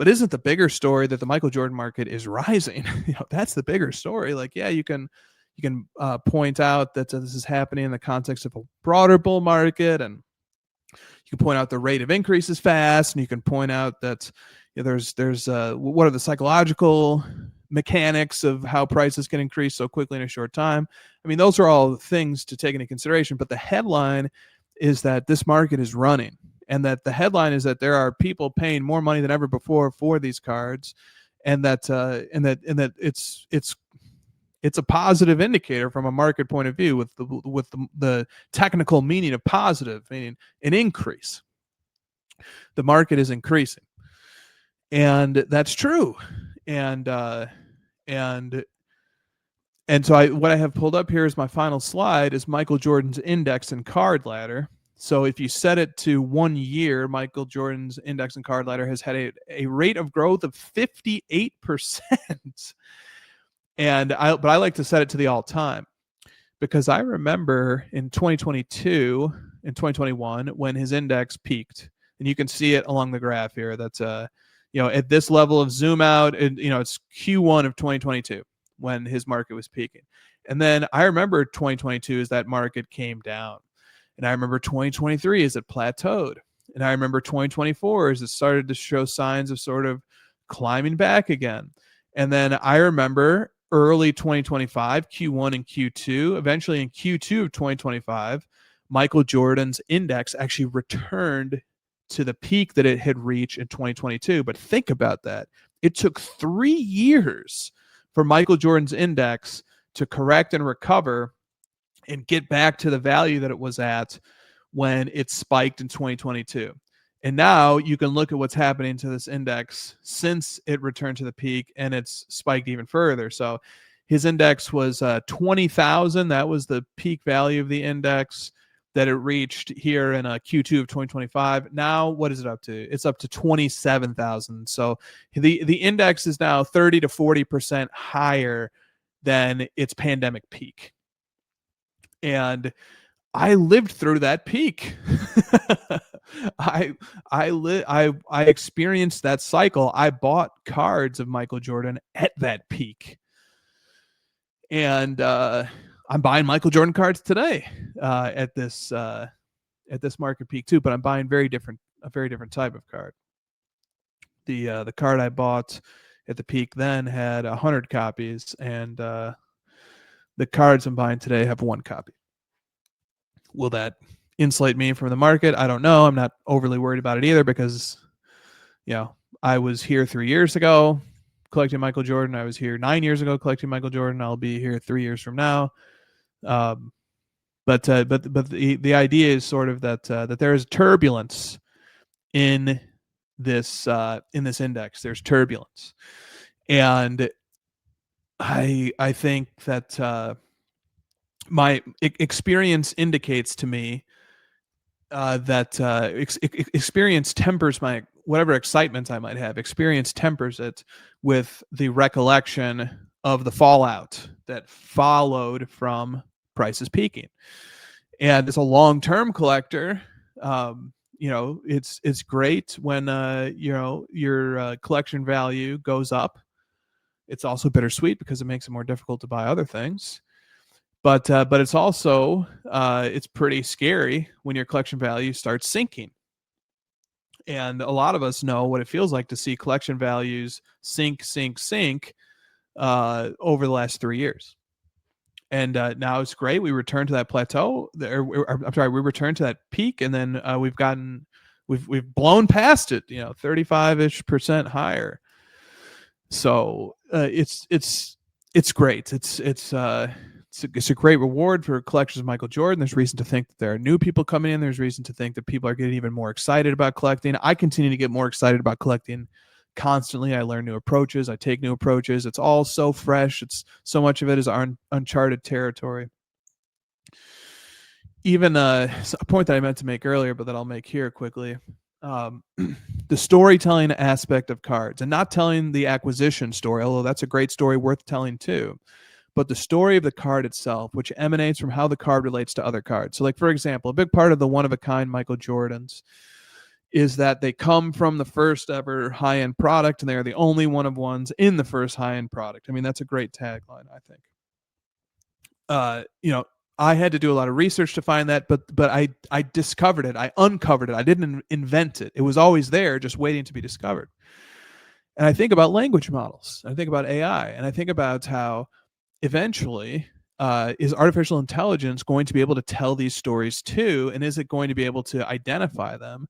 isn't the bigger story that the Michael Jordan market is rising? That's the bigger story. Like, yeah, you can point out that this is happening in the context of a broader bull market, and you can point out the rate of increase is fast, and you can point out that there's what are the psychological mechanics of how prices can increase so quickly in a short time. I mean, those are all things to take into consideration, but the headline is that this market is running, and that the headline is that there are people paying more money than ever before for these cards, and that it's a positive indicator from a market point of view, with the technical meaning of positive, meaning an increase. The market is increasing, and that's true. And so what I have pulled up here is my final slide is Michael Jordan's index and card ladder. So if you set it to 1 year, Michael Jordan's index and card ladder has had a rate of growth of 58%. But I like to set it to the all time, because I remember in 2022 and 2021 when his index peaked, and you can see it along the graph here. That's at this level of zoom out, and it's Q1 of 2022 when his market was peaking. And then I remember 2022 as that market came down. And I remember 2023 as it plateaued. And I remember 2024 as it started to show signs of sort of climbing back again. And then I remember early 2025, Q1 and Q2, eventually in Q2 of 2025, Michael Jordan's index actually returned to the peak that it had reached in 2022. But think about that. It took 3 years for Michael Jordan's index to correct and recover and get back to the value that it was at when it spiked in 2022. And now you can look at what's happening to this index since it returned to the peak, and it's spiked even further. So his index was 20,000. That was the peak value of the index that it reached here in Q2 of 2025. Now, what is it up to? It's up to 27,000. So the index is now 30 to 40% higher than its pandemic peak. And I lived through that peak. I experienced that cycle. I bought cards of Michael Jordan at that peak, and I'm buying Michael Jordan cards today at this market peak too. But I'm buying a very different type of card. The card I bought at the peak then had 100 copies, and the cards I'm buying today have 1 copy. Will that insulate me from the market? I don't know. I'm not overly worried about it either, because I was here 3 years ago collecting Michael Jordan. I was here 9 years ago collecting Michael Jordan. I'll be here 3 years from now. But the idea is sort of that there is turbulence in this index. There's turbulence, and I think that my experience indicates to me that experience tempers my whatever excitement I might have. Experience tempers it with the recollection of the fallout that followed from prices peaking. And as a long-term collector, it's great when your collection value goes up. It's also bittersweet because it makes it more difficult to buy other things. But it's also it's pretty scary when your collection value starts sinking. And a lot of us know what it feels like to see collection values sink over the last 3 years. And now it's great. We return to that plateau. We return to that peak, and then we've blown past it. 35-ish% higher. So it's great. It's a great reward for collectors of Michael Jordan. There's reason to think that there are new people coming in. There's reason to think that people are getting even more excited about collecting. I continue to get more excited about collecting constantly. I learn new approaches. I take new approaches. It's all so fresh. It's so much of it is uncharted territory. Even a point that I meant to make earlier, but that I'll make here quickly. the storytelling aspect of cards, and not telling the acquisition story, although that's a great story worth telling too, but the story of the card itself, which emanates from how the card relates to other cards. So, like, for example, a big part of the one of a kind Michael Jordans is that they come from the first ever high end product, and they are the only one of ones in the first high end product. I mean, that's a great tagline, I think. You know, I had to do a lot of research to find that, but I discovered it. I uncovered it. I didn't invent it. It was always there, just waiting to be discovered. And I think about language models. I think about AI, and I think about how eventually is artificial intelligence going to be able to tell these stories too, and is it going to be able to identify them?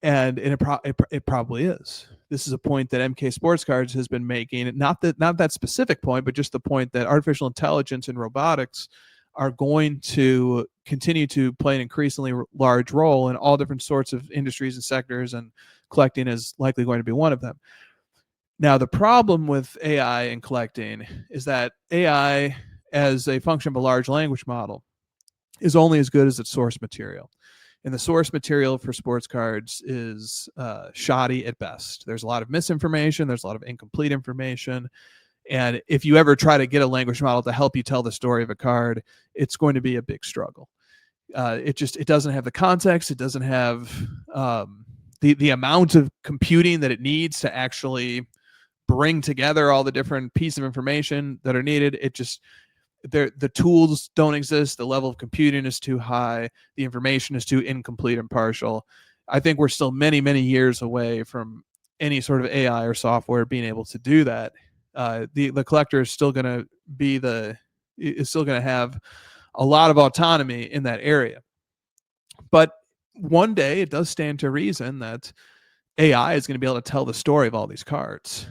And it probably is. This is a point that MK Sports Cards has been making. Not that specific point, but just the point that artificial intelligence and robotics are going to continue to play an increasingly large role in all different sorts of industries and sectors, and collecting is likely going to be one of them. Now, the problem with AI and collecting is that AI, as a function of a large language model, is only as good as its source material. And the source material for sports cards is shoddy at best. There's a lot of misinformation. There's a lot of incomplete information. And if you ever try to get a language model to help you tell the story of a card, it's going to be a big struggle. It doesn't have the context. It doesn't have the amount of computing that it needs to actually bring together all the different pieces of information that are needed. The tools don't exist. The level of computing is too high. The information is too incomplete and partial. I think we're still many, many years away from any sort of AI or software being able to do that. The collector is still going to have a lot of autonomy in that area. But one day it does stand to reason that AI is going to be able to tell the story of all these cards.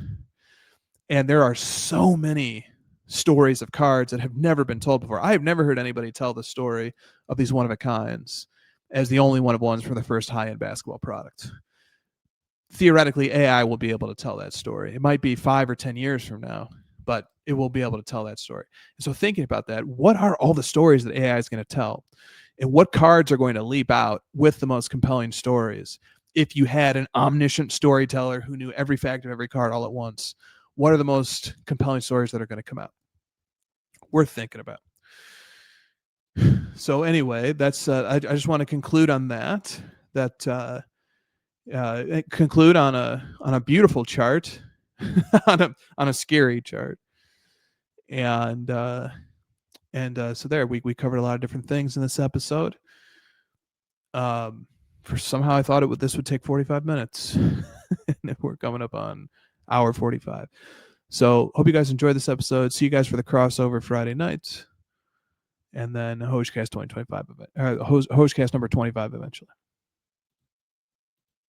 And there are so many stories of cards that have never been told before. I have never heard anybody tell the story of these one-of-a-kinds as the only one-of-ones for the first high-end basketball product. Theoretically, AI will be able to tell that story. It might be 5 or 10 years from now, but it will be able to tell that story. And so thinking about that, what are all the stories that AI is going to tell? And what cards are going to leap out with the most compelling stories? If you had an omniscient storyteller who knew every fact of every card all at once, what are the most compelling stories that are going to come out? Worth thinking about. So anyway, that's I just want to conclude on that. Conclude on a beautiful chart, on a scary chart, and so there we covered a lot of different things in this episode. For somehow I thought this would take 45 minutes, and we're coming up on hour 45. So hope you guys enjoyed this episode. See you guys for the crossover Friday night, and then HOJ-Cast 2025 event, HOJ-Cast number 25 eventually.